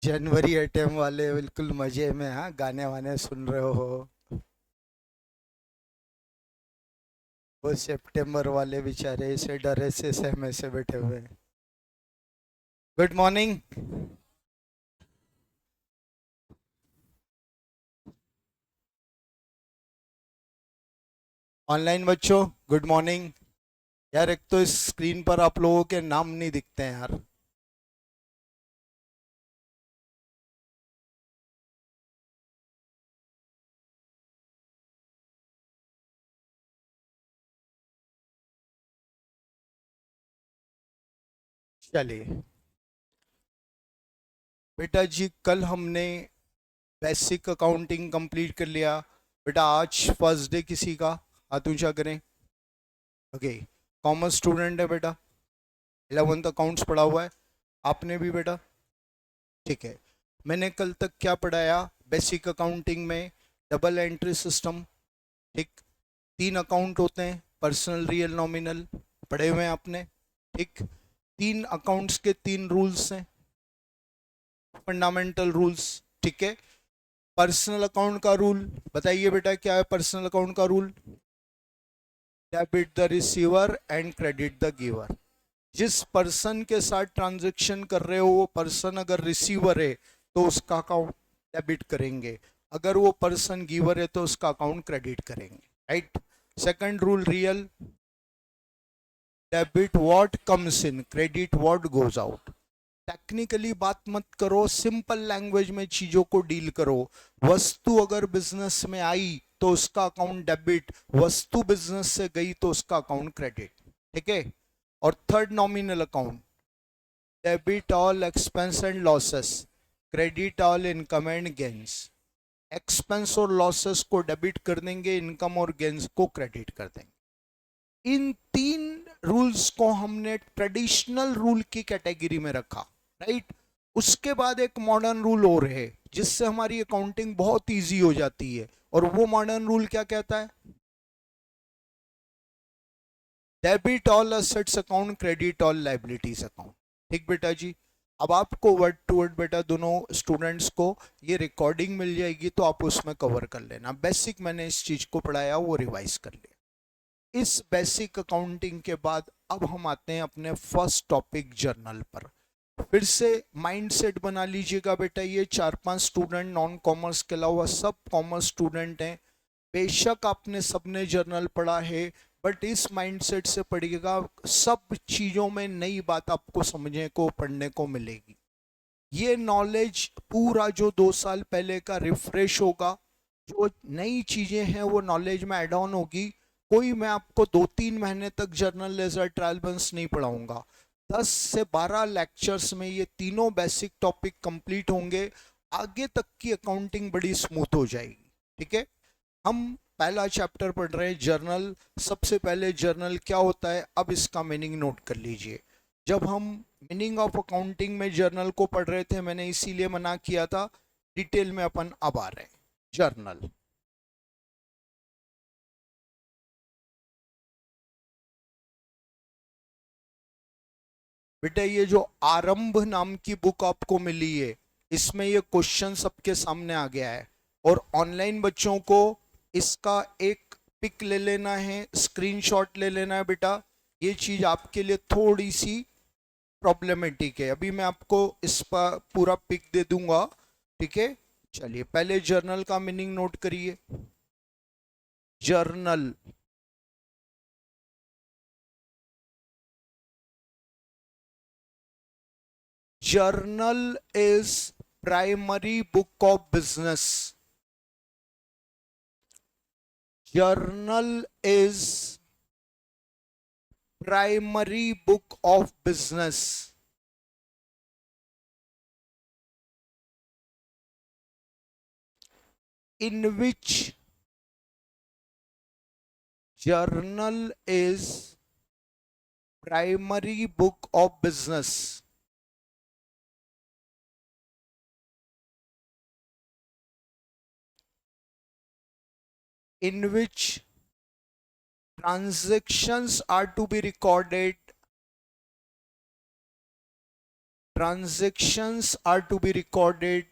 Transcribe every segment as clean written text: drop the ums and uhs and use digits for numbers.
जनवरी ATM वाले बिल्कुल मजे में। हाँ, गाने वाने सुन रहे हो? वो सितंबर वाले बेचारे इसे डरे से सहमे से बैठे हुए हैं। Good morning. ऑनलाइन बच्चों, गुड मॉर्निंग। यार, एक तो इस स्क्रीन पर आप लोगों के नाम नहीं दिखते हैं यार। चलिए बेटा जी, कल हमने बेसिक अकाउंटिंग कंप्लीट कर लिया। बेटा आज फर्स्ट डे किसी का हाथ ऊंचा करें। ओके, कॉमर्स स्टूडेंट है बेटा। 11th अकाउंट्स पढ़ा हुआ है आपने भी बेटा? ठीक है। मैंने कल तक क्या पढ़ाया? बेसिक अकाउंटिंग में डबल एंट्री सिस्टम। ठीक। 3 अकाउंट होते हैं, पर्सनल, रियल, नॉमिनल। पढ़े हुए हैं आपने? ठीक। 3 अकाउंट्स के 3 रूल्स हैं, फंडामेंटल रूल्स। ठीक है। पर्सनल अकाउंट का रूल बताइए बेटा, क्या है पर्सनल अकाउंट का rule? Debit the receiver and credit the giver. जिस पर्सन के साथ ट्रांजैक्शन कर रहे हो वो पर्सन अगर रिसीवर है तो उसका अकाउंट डेबिट करेंगे, अगर वो पर्सन गिवर है तो उसका अकाउंट क्रेडिट करेंगे। Right. Second rule, real. Debit what comes in, credit what goes out. Technically बात मत करो, सिंपल लैंग्वेज में चीजों को डील करो। वस्तु अगर बिजनेस में आई तो उसका अकाउंट डेबिट, वस्तु बिजनेस से गई तो उसका अकाउंट क्रेडिट। ठीक है। और third, nominal account. Debit all expense and losses, credit all income and gains. Expense और लॉसेस को डेबिट कर देंगे, इनकम और गेन्स को क्रेडिट कर देंगे। इन 3 रूल्स को हमने ट्रेडिशनल रूल की कैटेगरी में रखा। राइट। उसके बाद एक मॉडर्न रूल और है जिससे हमारी अकाउंटिंग बहुत इजी हो जाती है, और वो मॉडर्न रूल क्या कहता है? Debit all assets account, credit all liabilities account. ठीक बेटा जी। अब आपको वर्ड टू वर्ड बेटा दोनों स्टूडेंट्स को ये रिकॉर्डिंग मिल जाएगी तो आप उसमें कवर कर लेना। बेसिक मैंने इस चीज को पढ़ाया वो रिवाइज कर लिया। इस बेसिक अकाउंटिंग के बाद अब हम आते हैं अपने फर्स्ट टॉपिक, जर्नल पर। फिर से माइंड सेट बना लीजिएगा बेटा, ये 4-5 स्टूडेंट नॉन कॉमर्स के अलावा सब कॉमर्स स्टूडेंट हैं। बेशक आपने सबने जर्नल पढ़ा है, बट इस माइंडसेट से पढ़िएगा, सब चीज़ों में नई बात आपको समझने को पढ़ने को मिलेगी। ये नॉलेज पूरा जो 2 साल पहले का रिफ्रेश होगा, जो नई चीज़ें हैं वो नॉलेज में एड ऑन होगी। कोई मैं आपको 2-3 महीने तक जर्नल लेजर ट्रायल बंस नहीं पढ़ाऊंगा। 10 से 12 लेक्चर्स में ये तीनों बेसिक टॉपिक कंप्लीट होंगे। आगे तक की अकाउंटिंग बड़ी स्मूथ हो जाएगी। ठीक है। हम पहला चैप्टर पढ़ रहे हैं, जर्नल। सबसे पहले जर्नल क्या होता है, अब इसका मीनिंग नोट कर लीजिए। जब हम मीनिंग ऑफ अकाउंटिंग में जर्नल को पढ़ रहे थे, मैंने इसीलिए मना किया था। डिटेल में अपन अब आ रहे हैं। जर्नल बेटा, ये जो आरंभ नाम की बुक आपको मिली है, इसमें ये क्वेश्चन सबके सामने आ गया है। और ऑनलाइन बच्चों को इसका एक पिक ले लेना है, स्क्रीनशॉट ले लेना है बेटा। ये चीज आपके लिए थोड़ी सी प्रॉब्लमेटिक है, अभी मैं आपको इस पर पूरा पिक दे दूंगा। ठीक है। चलिए पहले जर्नल का मीनिंग नोट करिए। Journal, journal is primary book of business. Journal is primary book of business in which journal is primary book of business in which transactions are to be recorded transactions are to be recorded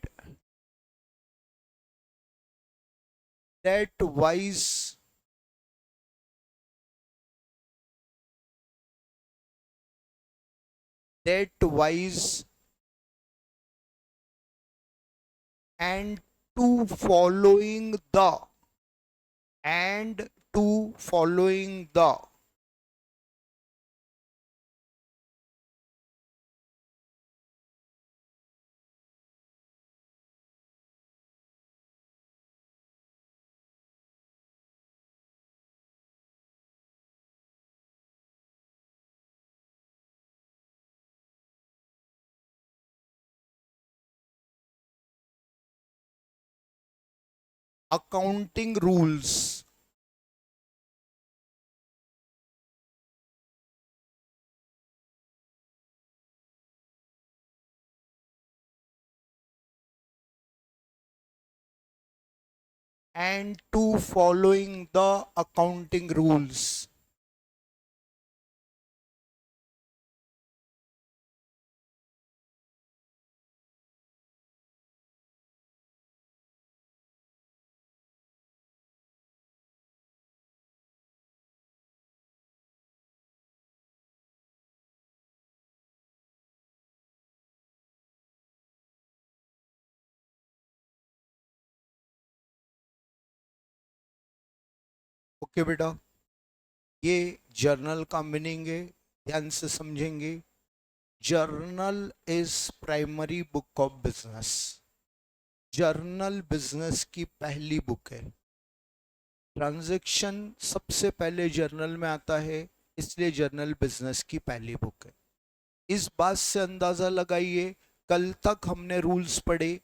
that wise and to following the and to following the accounting rules and to following the accounting rules okay बेटा, ये journal का meaning है, ध्यान से समझेंगे। Journal is primary book of business. Journal business की पहली book है। ट्रांजैक्शन सबसे पहले जर्नल में आता है, इसलिए जर्नल बिजनेस की पहली बुक है। इस बात से अंदाजा लगाइए, कल तक हमने रूल्स पढ़े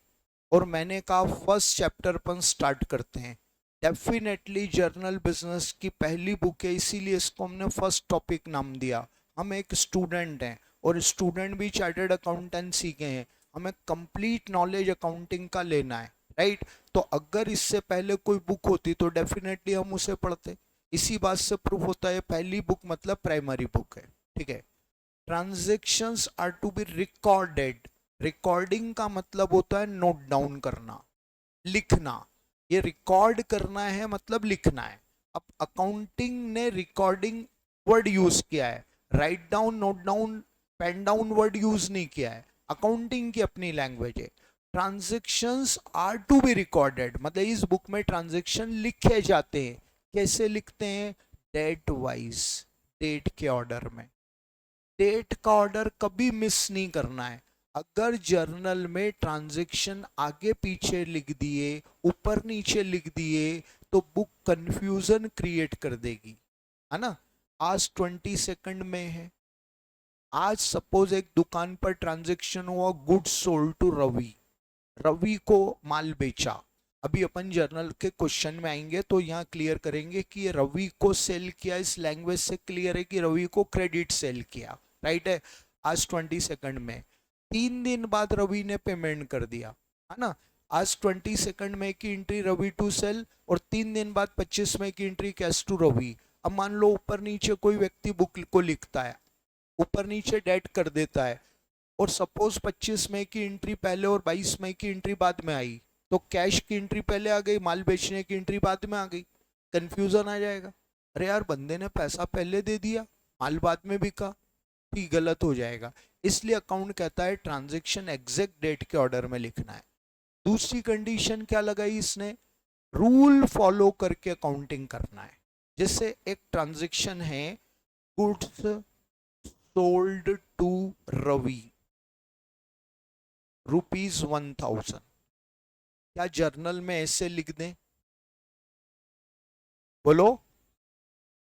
और मैंने कहा फर्स्ट चैप्टर पर स्टार्ट करते हैं। डेफिनेटली जर्नल बिजनेस की पहली बुक है, इसीलिए इसको हमने फर्स्ट टॉपिक नाम दिया। हम एक स्टूडेंट हैं और स्टूडेंट भी चार्टर्ड अकाउंटेंसी के हैं, हमें कंप्लीट नॉलेज अकाउंटिंग का लेना है, राइट। तो अगर इससे पहले कोई बुक होती तो डेफिनेटली हम उसे पढ़ते। इसी बात से प्रूफ होता है पहली बुक मतलब प्राइमरी बुक है, ठीक है। Transactions are to be recorded. Recording का मतलब होता है नोट डाउन करना, लिखना। ये रिकॉर्ड करना है मतलब लिखना है। अब अकाउंटिंग ने रिकॉर्डिंग वर्ड यूज किया है, write down, note down, pen down word use नहीं किया है। अकाउंटिंग की अपनी लैंग्वेज है। Transactions are to be recorded मतलब इस बुक में ट्रांजेक्शन लिखे जाते हैं। कैसे लिखते हैं? डेट वाइज, डेट के ऑर्डर में। डेट का ऑर्डर कभी मिस नहीं करना है। अगर जर्नल में ट्रांजैक्शन आगे पीछे लिख दिए, ऊपर नीचे लिख दिए, तो बुक कंफ्यूजन क्रिएट कर देगी, है ना। आज 22 में है। आज सपोज एक दुकान पर ट्रांजैक्शन हुआ, goods sold to Ravi, Ravi को माल बेचा। अभी अपन जर्नल के क्वेश्चन में आएंगे तो यहाँ क्लियर करेंगे कि ये रवि को सेल किया। इस लैंग्वेज से क्लियर है कि रवि को क्रेडिट सेल किया, राइट है। आज 22 में, 3 दिन बाद रवि ने पेमेंट कर दिया, है ना। आज 22 में की एंट्री रवि टू सेल और 3 दिन बाद 25 में की एंट्री कैश टू रवि। अब मान लो ऊपर नीचे कोई व्यक्ति बुक को लिखता है, ऊपर नीचे डेट कर देता है, और सपोज 25 मई की एंट्री पहले और 22 मई की एंट्री बाद में आई, तो कैश की एंट्री पहले आ गई, माल बेचने की एंट्री बाद में आ गई। कंफ्यूजन आ जाएगा। अरे यार, बंदे ने पैसा पहले दे दिया, माल बाद में बिका, ठीक गलत हो जाएगा। इसलिए अकाउंट कहता है ट्रांजैक्शन एग्जैक्ट डेट के ऑर्डर में लिखना है। दूसरी कंडीशन क्या लगाई इसने? रूल फॉलो करके अकाउंटिंग करना है। जैसे एक ट्रांजैक्शन है, गुड्स सोल्ड टू रवि, ₹1000। क्या जर्नल में ऐसे लिख दें? बोलो,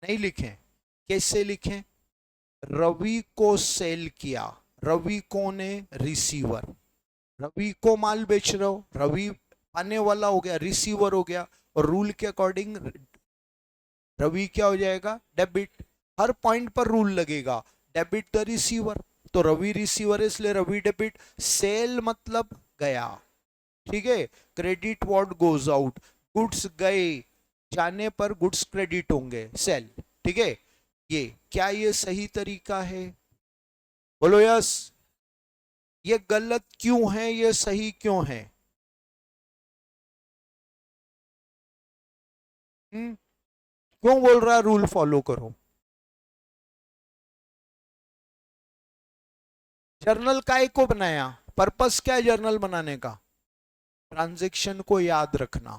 नहीं लिखें। कैसे लिखें? रवि को सेल किया, रवि कौन है? रिसीवर। रवि को माल बेच रहे हो, रवि आने वाला हो गया, रिसीवर हो गया, और रूल के अकॉर्डिंग रवि क्या हो जाएगा? डेबिट। हर पॉइंट पर रूल लगेगा, डेबिट द रिसीवर। तो रवि रिसीवर है इसलिए रवि डेबिट। सेल मतलब गया, ठीक है। Credit what goes out, goods गए, जाने पर गुड्स क्रेडिट होंगे, सेल, ठीक है। ये क्या ये सही तरीका है? बोलो यस। ये गलत क्यों है, ये सही क्यों है? क्यों बोल रहा है रूल फॉलो करो? जर्नल काय को बनाया? पर्पस क्या है जर्नल बनाने का? ट्रांजैक्शन को याद रखना।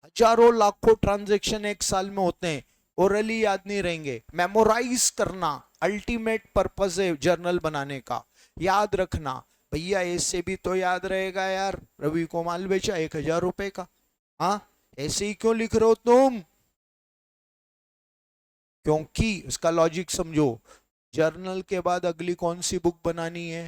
हजारों लाखों ट्रांजैक्शन एक साल में होते हैं, ओरली याद नहीं रहेंगे, मेमोराइज करना अल्टीमेट पर्पस है जर्नल बनाने का। याद रखना, भैया ऐसे भी तो याद रहेगा यार, रवि को माल बेचा 1,000 रुपए का। हाँ, ऐसे ही क्यों लिख रहे हो तुम? क्योंकि उसका लॉजिक समझो। जर्नल के बाद अगली कौन सी बुक बनानी है?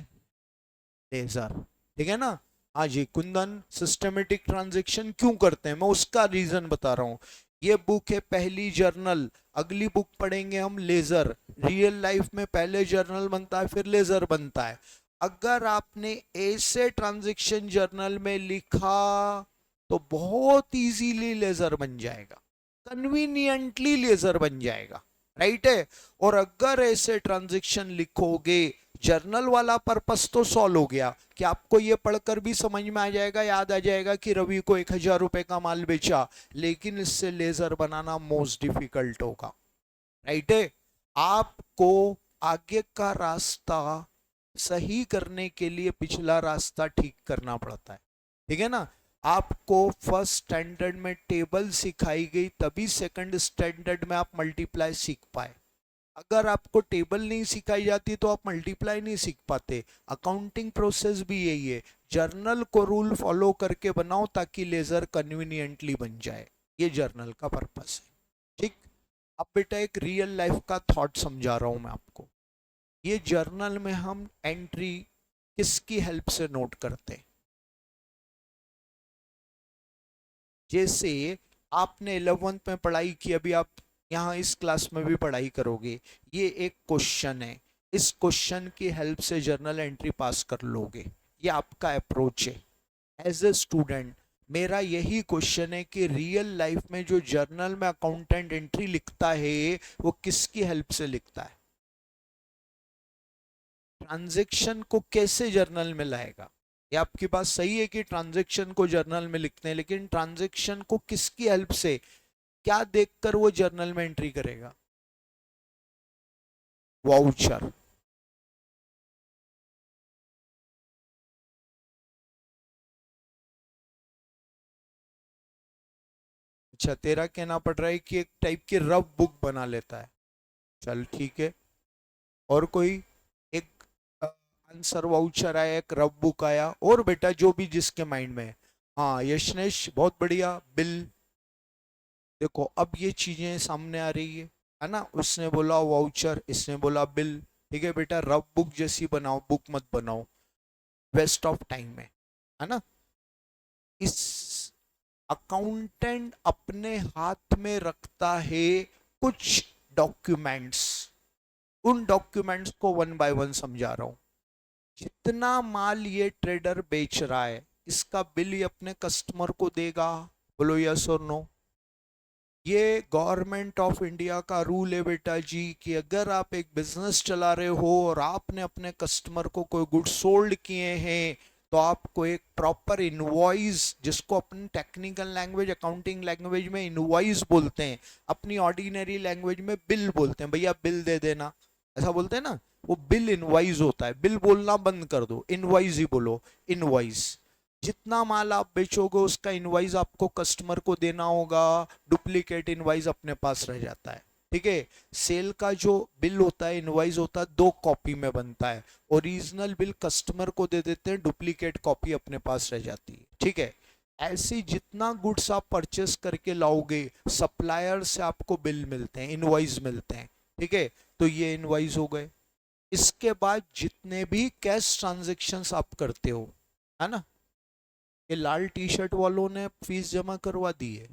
लेजर। ठीक है ना? हाँ जी, कुंदन सिस्टमेटिक ट्रांजैक्शन क्यों करते हैं, मैं उसका रीजन बता रहा हूँ। ये बुक है पहली जर्नल, अगली बुक पढ़ेंगे हम लेजर। रियल लाइफ में पहले जर्नल बनता है फिर लेजर बनता है। अगर आपने ऐसे ट्रांजैक्शन जर्नल में लिखा तो बहुत इजीली लेजर बन जाएगा, कन्वीनियंटली लेजर बन जाएगा, राइट है? और अगर ऐसे ट्रांजैक्शन लिखोगे, जर्नल वाला पर्पस तो सॉल्व हो गया कि आपको ये पढ़कर भी समझ में आ जाएगा, याद आ जाएगा कि रवि को 1,000 रुपए का माल बेचा, लेकिन इससे लेजर बनाना मोस्ट डिफिकल्ट होगा, राइट है? आपको आगे का रास्ता सही करने के लिए पिछला रास्ता ठीक करना पड़ता है, ठीक है ना? आपको फर्स्ट स्टैंडर्ड में टेबल सिखाई गई, तभी सेकंड स्टैंडर्ड में आप मल्टीप्लाई सीख पाए। अगर आपको टेबल नहीं सिखाई जाती तो आप मल्टीप्लाई नहीं सीख पाते। अकाउंटिंग प्रोसेस भी यही है, जर्नल को रूल फॉलो करके बनाओ ताकि लेजर कन्वीनियंटली बन जाए। ये जर्नल का पर्पस है, ठीक? अब बेटा एक रियल लाइफ का थॉट समझा रहा हूं मैं आपको। ये जर्नल में हम एंट्री किसकी हेल्प से नोट करते हैं? जैसे आपने 11th में पढ़ाई की, अभी आप यहाँ इस क्लास में भी पढ़ाई करोगे, ये एक क्वेश्चन है, इस क्वेश्चन की हेल्प से जर्नल एंट्री पास कर लोगे। ये आपका अप्रोच है एज ए स्टूडेंट। मेरा यही क्वेश्चन है कि रियल लाइफ में जो जर्नल में अकाउंटेंट एंट्री लिखता है वो किसकी हेल्प से लिखता है? ट्रांजैक्शन को कैसे जर्नल में लाएगा? ये आपकी बात सही है कि ट्रांजैक्शन को जर्नल में लिखते हैं, लेकिन ट्रांजैक्शन को किसकी हेल्प से, क्या देखकर वो जर्नल में एंट्री करेगा? वाउचर। अच्छा, तेरा कहना पड़ रहा है कि एक टाइप की रफ बुक बना लेता है। चल ठीक है। और कोई? एक आंसर वाउचर आया, एक रफ बुक आया, और बेटा जो भी जिसके माइंड में है। हाँ यशनेश, बहुत बढ़िया। बिल। देखो अब ये चीजें सामने आ रही है ना? उसने बोला वाउचर, इसने बोला बिल। ठीक है बेटा, रफ बुक जैसी बनाओ, बुक मत बनाओ, वेस्ट ऑफ टाइम में, है ना? इस अकाउंटेंट अपने हाथ में रखता है कुछ डॉक्यूमेंट्स, उन डॉक्यूमेंट्स को वन बाय वन समझा रहा हूं। जितना माल ये ट्रेडर बेच रहा है, इसका बिल ये अपने कस्टमर को देगा? बोलो यस और नो। ये गवर्नमेंट ऑफ इंडिया का रूल है बेटा जी कि अगर आप एक बिजनेस चला रहे हो और आपने अपने कस्टमर को कोई गुड सोल्ड किए हैं, तो आपको एक प्रॉपर इनवॉइस, जिसको अपनी टेक्निकल लैंग्वेज अकाउंटिंग लैंग्वेज में इनवॉइस बोलते हैं, अपनी ऑर्डिनरी लैंग्वेज में बिल बोलते हैं, भैया बिल दे देना, ऐसा बोलते हैं ना? वो बिल इनवॉइस होता है। बिल बोलना बंद कर दो, इनवॉइस ही बोलो, इनवॉइस। जितना माल आप बेचोगे उसका इनवाइस आपको कस्टमर को देना होगा, डुप्लीकेट इनवाइस अपने पास रह जाता है, ठीक है? सेल का जो बिल होता है, इनवाइस होता है, दो कॉपी में बनता है। ओरिजिनल बिल कस्टमर को दे देते हैं, डुप्लीकेट कॉपी अपने पास रह जाती है, ठीक है? ऐसे जितना गुड्स आप परचेस करके लाओगे, सप्लायर से आपको बिल मिलते हैं, इनवाइस मिलते हैं, ठीक है? तो ये इनवाइस हो गए। इसके बाद जितने भी कैश ट्रांजेक्शन्स आप करते हो, है ना? ये लाल टी शर्ट वालों ने फीस जमा करवा दी है?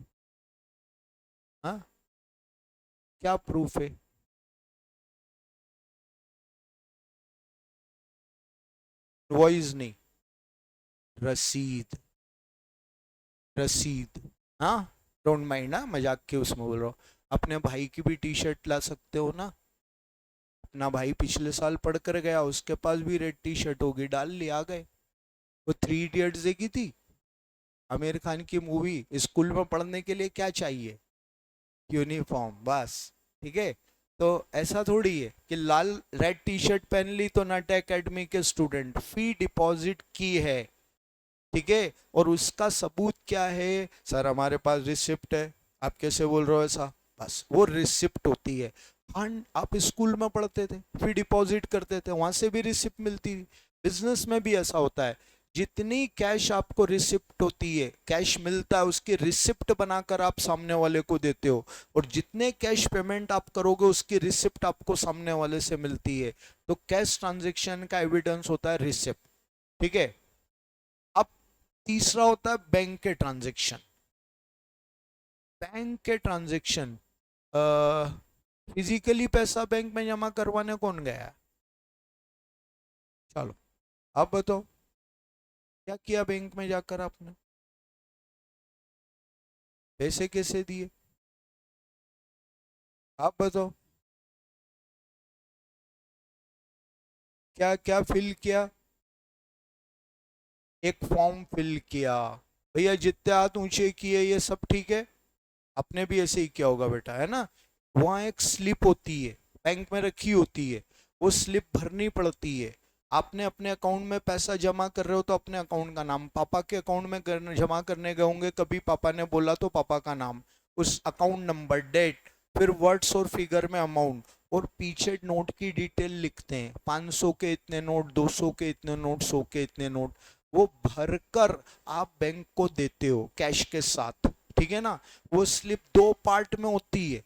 हाँ, क्या प्रूफ है? वॉइस नहीं, रसीद, रसीद। हाँ, डोंट माइंड, हाँ मजाक के उसमें बोल रहा हूँ। अपने भाई की भी टी शर्ट ला सकते हो ना, अपना भाई पिछले साल पढ़ कर गया, उसके पास भी रेड टी शर्ट होगी, डाल लिया, आ गए। वो 3 इडियट्स देखी थी, आमिर खान की मूवी। स्कूल में पढ़ने के लिए क्या चाहिए? यूनिफॉर्म, बस। ठीक है। तो ऐसा थोड़ी है कि लाल रेड टी शर्ट पहन ली तो नट एकेडमी के स्टूडेंट, फी डिपॉजिट की है। ठीक है। और उसका सबूत क्या है? सर हमारे पास रिसिप्ट है। आप कैसे बोल रहे हो ऐसा? बस वो रिसिप्ट होती है। हाँ, आप स्कूल में पढ़ते थे, फी डिपॉजिट करते थे, वहां से भी रिसिप्ट मिलती थी। बिजनेस में भी ऐसा होता है, जितनी कैश आपको रिसिप्ट होती है, कैश मिलता है, उसकी रिसिप्ट बनाकर आप सामने वाले को देते हो, और जितने कैश पेमेंट आप करोगे उसकी रिसिप्ट आपको सामने वाले से मिलती है। तो कैश ट्रांजेक्शन का एविडेंस होता है रिसिप्ट। ठीक है। अब तीसरा होता है बैंक के ट्रांजेक्शन। बैंक के ट्रांजेक्शन, फिजिकली पैसा बैंक में जमा करवाने कौन गया है? चलो, आप बताओ, क्या किया बैंक में जाकर आपने? पैसे कैसे दिए? आप बताओ, क्या क्या फिल किया? एक फॉर्म फिल किया। भैया जितने हाथ ऊंचे किए ये सब ठीक है? आपने भी ऐसे ही किया होगा बेटा, है ना? वहाँ एक स्लिप होती है, बैंक में रखी होती है, वो स्लिप भरनी पड़ती है। आपने अपने अकाउंट में पैसा जमा कर रहे हो तो अपने अकाउंट का नाम, पापा के अकाउंट में जमा करने गए होंगे कभी, पापा ने बोला तो पापा का नाम, उस अकाउंट नंबर, डेट, फिर वर्ड्स और फिगर में अमाउंट, और पीछे नोट की डिटेल लिखते हैं, 500 के इतने नोट, 200 के इतने नोट, 100 के इतने नोट। वो भरकर आप बैंक को देते हो कैश के साथ। ठीक है ना? वो स्लिप दो पार्ट में होती है,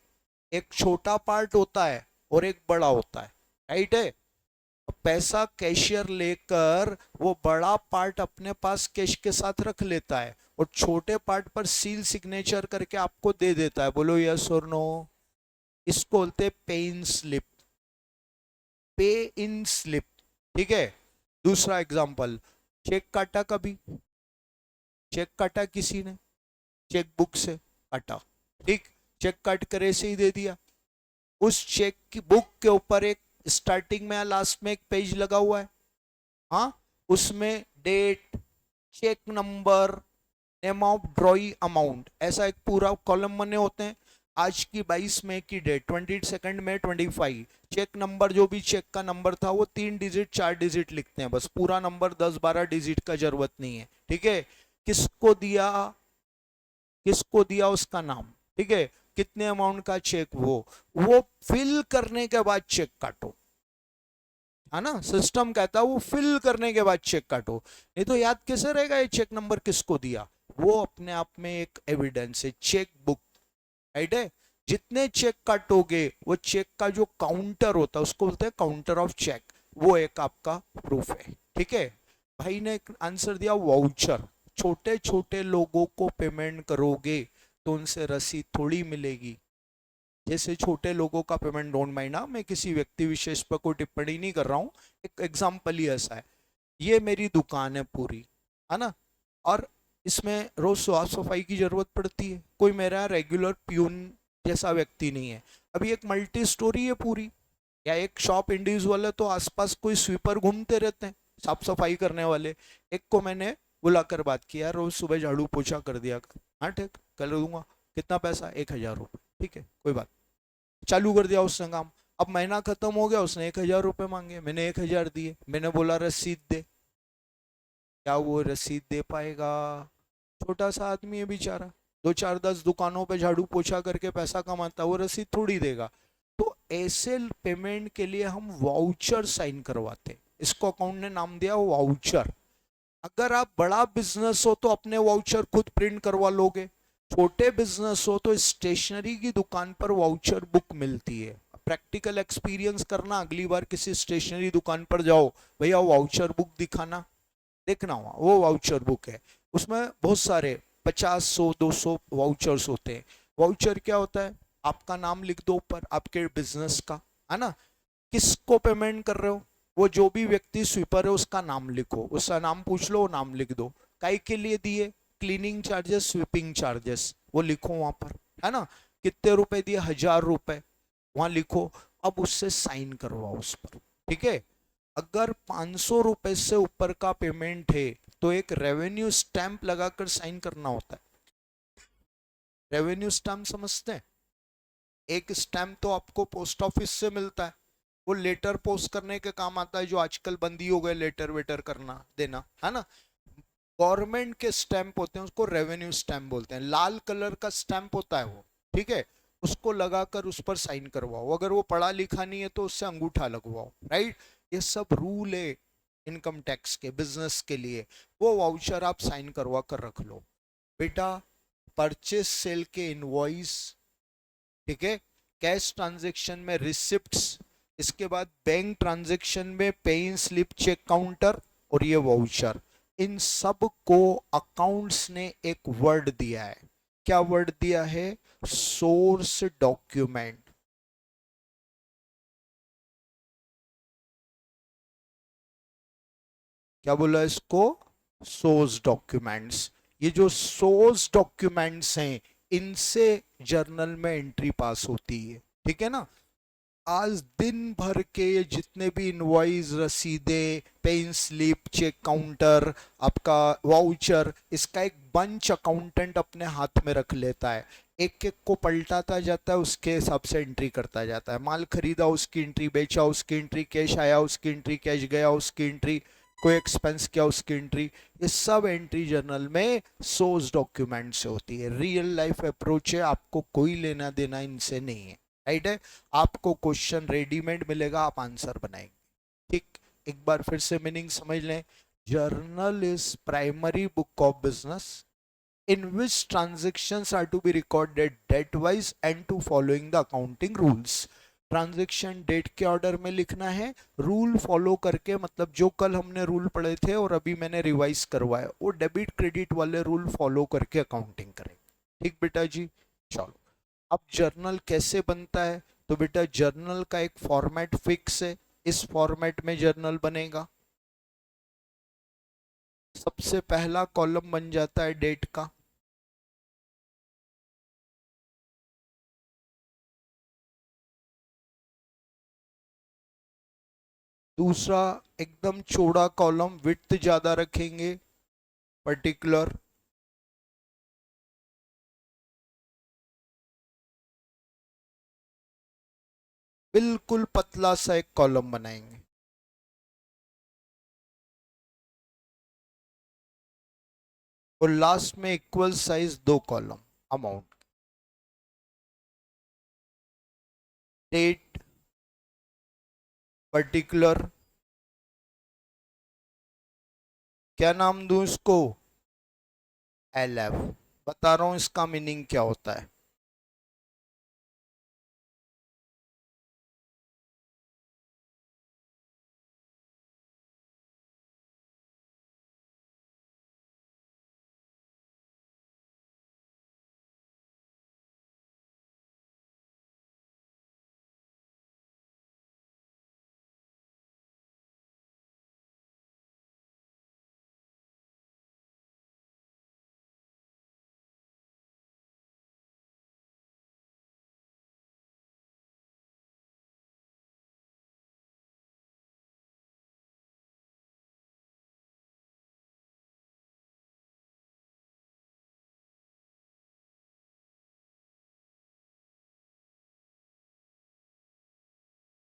एक छोटा पार्ट होता है और एक बड़ा होता है। राइट है? पैसा कैशियर लेकर वो बड़ा पार्ट अपने पास कैश के साथ रख लेता है, और छोटे पार्ट पर सील सिग्नेचर करके आपको दे देता है। बोलो यस और नो। इसको बोलते हैं पे इन स्लिप। पे इन स्लिप। ठीक है। दूसरा एग्जांपल, चेक काटा कभी? चेक काटा किसी ने? चेक बुक से काटा, ठीक? चेक काट कर ऐसे ही दे दिया। उस चेक की बुक के ऊपर एक स्टार्टिंग में या लास्ट में एक पेज लगा हुआ है, हाँ? उसमें date, cheque number, name of drawee amount, ऐसा एक पूरा कॉलम बने होते हैं। आज की 22 मई की डेट, 22 मई 25। चेक नंबर, जो भी चेक का नंबर था वो 3 डिजिट 4 डिजिट लिखते हैं, बस पूरा नंबर 10-12 डिजिट का जरूरत नहीं है। ठीक है। किसको दिया, किसको दिया, उसका नाम, ठीक है, कितने अमाउंट का चेक, वो फिल करने के बाद चेक काटो, है ना? सिस्टम कहता है वो फिल करने के बाद चेक काटो, नहीं तो याद कैसे रहेगा ये चेक नंबर किसको दिया? वो अपने आप में एक एविडेंस है, चेक बुक। राइट है? जितने चेक काटोगे वो चेक का जो काउंटर होता है उसको बोलते हैं काउंटर ऑफ चेक, वो एक आपका प्रूफ है। ठीक है। भाई ने एक आंसर दिया वाउचर। छोटे छोटे लोगों को पेमेंट करोगे तो उनसे रसीद थोड़ी मिलेगी। जैसे छोटे लोगों का पेमेंट, डोंट माइंड, मैं किसी व्यक्ति विशेष पर कोई टिप्पणी नहीं कर रहा हूँ, एक एग्जाम्पल ही ऐसा है। ये मेरी दुकान है पूरी, है ना? और इसमें रोज साफ सफाई की जरूरत पड़ती है, कोई मेरा रेगुलर प्यून जैसा व्यक्ति नहीं है। अभी एक मल्टी स्टोरी है पूरी, या एक शॉप इंडिविजुअल है, तो आसपास कोई स्वीपर घूमते रहते हैं, साफ सफाई करने वाले। एक को मैंने बुलाकर बात किया, रोज सुबह झाड़ू पोछा कर दिया कर। हाँ ठीक, कर दूंगा। कितना पैसा? 1,000 रुपये। ठीक है, कोई बात। चालू कर दिया उसने काम। अब महीना खत्म हो गया, उसने 1,000 रुपये मांगे, मैंने 1,000 दिए। मैंने बोला रसीद दे। क्या वो रसीद दे पाएगा? छोटा सा आदमी है बेचारा, 2 4 10 दुकानों पे झाड़ू पोछा करके पैसा कमाता, वो रसीद थोड़ी देगा। तो ऐसे पेमेंट के लिए हम वाउचर साइन करवाते, इसको अकाउंट ने नाम दिया वाउचर। अगर आप बड़ा बिजनेस हो तो अपने वाउचर खुद प्रिंट करवा लोगे, छोटे बिजनेस हो तो स्टेशनरी की दुकान पर वाउचर बुक मिलती है। प्रैक्टिकल एक्सपीरियंस करना, अगली बार किसी स्टेशनरी दुकान पर जाओ, भैया वाउचर बुक दिखाना, देखना हुआ वो वाउचर बुक है। उसमें बहुत सारे 50 100 200 वाउचर्स होते हैं। वाउचर क्या होता है? आपका नाम लिख दो ऊपर, आपके बिजनेस का, है ना? किसको पेमेंट कर रहे हो, वो जो भी व्यक्ति स्वीपर है उसका नाम लिखो, उसका नाम पूछ लो, नाम लिख दो। काई के लिए दिए? क्लीनिंग चार्जेस, स्वीपिंग चार्जेस, वो लिखो वहां पर, है ना? कितने रुपए दिए? 1,000 रुपए, वहां लिखो। अब उससे साइन करवाओ उस पर, ठीक है। अगर 500 रुपए से ऊपर का पेमेंट है तो एक रेवेन्यू स्टैंप लगाकर साइन करना होता है। रेवेन्यू स्टैंप समझते हैं? एक स्टैंप तो आपको पोस्ट ऑफिस से मिलता है, वो लेटर पोस्ट करने के काम आता है, जो आजकल बंदी हो गए लेटर वेटर करना देना, है ना। गवर्नमेंट के स्टैंप होते हैं, उसको रेवेन्यू स्टैंप बोलते हैं। लाल कलर का स्टैंप होता है वो, ठीक है। उसको लगाकर उस पर साइन करवाओ। अगर वो पढ़ा लिखा नहीं है तो उससे अंगूठा लगवाओ, राइट। ये सब रूल है इनकम टैक्स के, बिजनेस के लिए। वो वाउचर आप साइन करवा कर रख लो बेटा। परचेस सेल के इनवॉइस, ठीक है। कैश ट्रांजैक्शन में रिसिप्ट्स, इसके बाद बैंक ट्रांजैक्शन में पेइंग स्लिप, चेक काउंटर और ये वाउचर, इन सब को अकाउंट्स ने एक वर्ड दिया है। क्या वर्ड दिया है? Source document. क्या बोला इसको? Source documents. ये जो सोर्स डॉक्यूमेंट्स हैं, इनसे जर्नल में एंट्री पास होती है, ठीक है ना। आज दिन भर के ये जितने भी इनवॉइस, रसीदें, पेन स्लिप, चेक काउंटर, आपका वाउचर, इसका एक बंच अकाउंटेंट अपने हाथ में रख लेता है। एक एक को पलटाता जाता है, उसके हिसाब से एंट्री करता जाता है। माल खरीदा उसकी एंट्री, बेचा उसकी एंट्री, कैश आया उसकी एंट्री, कैश गया उसकी एंट्री, कोई एक्सपेंस किया उसकी एंट्री। ये सब एंट्री जर्नल में सोर्स डॉक्यूमेंट से होती है। रियल लाइफ अप्रोच है, आपको कोई लेना देना इनसे नहीं है, राइट है। आपको क्वेश्चन रेडीमेड मिलेगा, आप आंसर बनाएंगे, ठीक। एक बार फिर से मीनिंग समझ लें। Journal is primary book of business in which transactions are to be recorded date wise and to following the accounting rules। Transaction date के ऑर्डर में लिखना है, रूल फॉलो करके, मतलब जो कल हमने रूल पढ़े थे और अभी मैंने रिवाइज करवाया, वो डेबिट क्रेडिट वाले रूल फॉलो करके अकाउंटिंग करें, ठीक बेटा जी। चलो, अब जर्नल कैसे बनता है? तो बेटा जर्नल का एक फॉर्मेट फिक्स है, इस फॉर्मेट में जर्नल बनेगा। सबसे पहला कॉलम बन जाता है डेट का, दूसरा एकदम चौड़ा कॉलम, विड्थ ज्यादा रखेंगे, पर्टिकुलर। बिल्कुल पतला सा एक कॉलम बनाएंगे। और लास्ट में इक्वल साइज दो कॉलम, अमाउंट, डेट, पर्टिकुलर। क्या नाम दूं इसको? LF। बता रहा हूं इसका मीनिंग क्या होता है।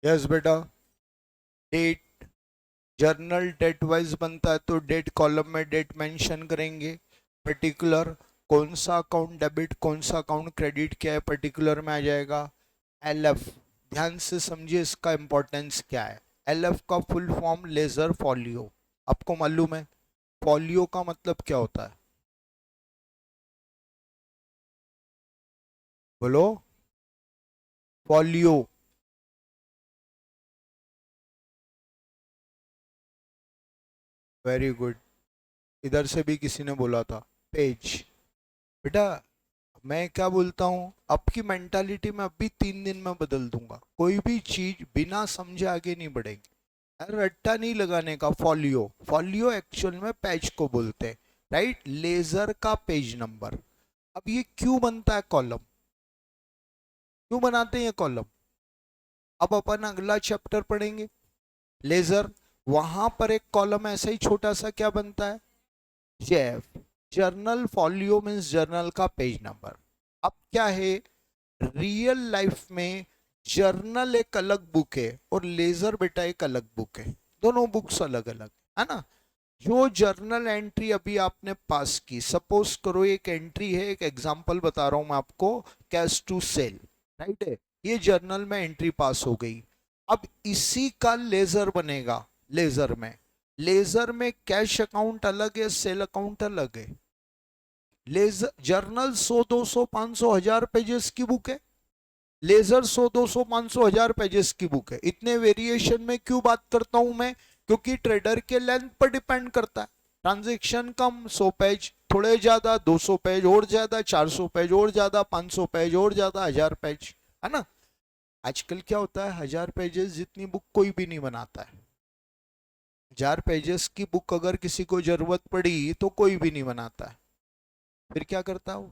यस बेटा। डेट, जर्नल डेट वाइज बनता है तो डेट कॉलम में डेट मेंशन करेंगे। पर्टिकुलर, कौन सा अकाउंट डेबिट कौन सा अकाउंट क्रेडिट क्या है, पर्टिकुलर में आ जाएगा। LF, ध्यान से समझिए इसका इंपॉर्टेंस क्या है। LF का फुल फॉर्म लेजर फॉलियो। आपको मालूम है फॉलियो का मतलब क्या होता है? बोलो। फॉलियो। वेरी गुड, इधर से भी किसी ने बोला था। पेज। बेटा मैं क्या बोलता हूँ, आपकी मेंटालिटी में अभी 3 दिन में बदल दूंगा। कोई भी चीज बिना समझे आगे नहीं बढ़ेगी। अरे रट्टा नहीं लगाने का। फॉलियो, फॉलियो एक्चुअल में पेज को बोलते हैं, राइट। लेजर का पेज नंबर। अब ये क्यों बनता है कॉलम? क्यों बनाते हैं ये कॉलम? अब अपन अगला चैप्टर पढ़ेंगे लेजर। वहां पर एक कॉलम ऐसा ही छोटा सा क्या बनता है, Jeff, journal folio means journal का पेज नंबर। अब क्या है, रियल लाइफ में जर्नल एक अलग बुक है और लेजर बेटा एक अलग बुक है, दोनों बुक्स अलग अलग है ना। जो जर्नल एंट्री अभी आपने पास की, सपोज करो एक एंट्री है, एक एग्जांपल बता रहा हूं मैं आपको, कैश टू सेल, राइट है, ये जर्नल में एंट्री पास हो गई। अब इसी का लेजर बनेगा। लेजर में, लेजर में कैश अकाउंट अलग है, सेल अकाउंट अलग है। लेजर जर्नल 100 200 500 1000 पेजेस की बुक है, लेजर 100 200 500 1000 पेजेस की बुक है। इतने वेरिएशन में क्यों बात करता हूं मैं, क्योंकि ट्रेडर के लेंथ पर डिपेंड करता है। ट्रांजैक्शन कम 100 पेज, थोड़े ज्यादा 200 पेज और ज्यादा, 400 पेज और ज्यादा, 500 पेज और ज्यादा, 1000 पेज, है ना। आजकल क्या होता है, 1000 पेजेस जितनी बुक कोई भी नहीं बनाता है। 1000 पेजेस की बुक अगर किसी को जरूरत पड़ी तो कोई भी नहीं बनाता है, फिर क्या करता हो।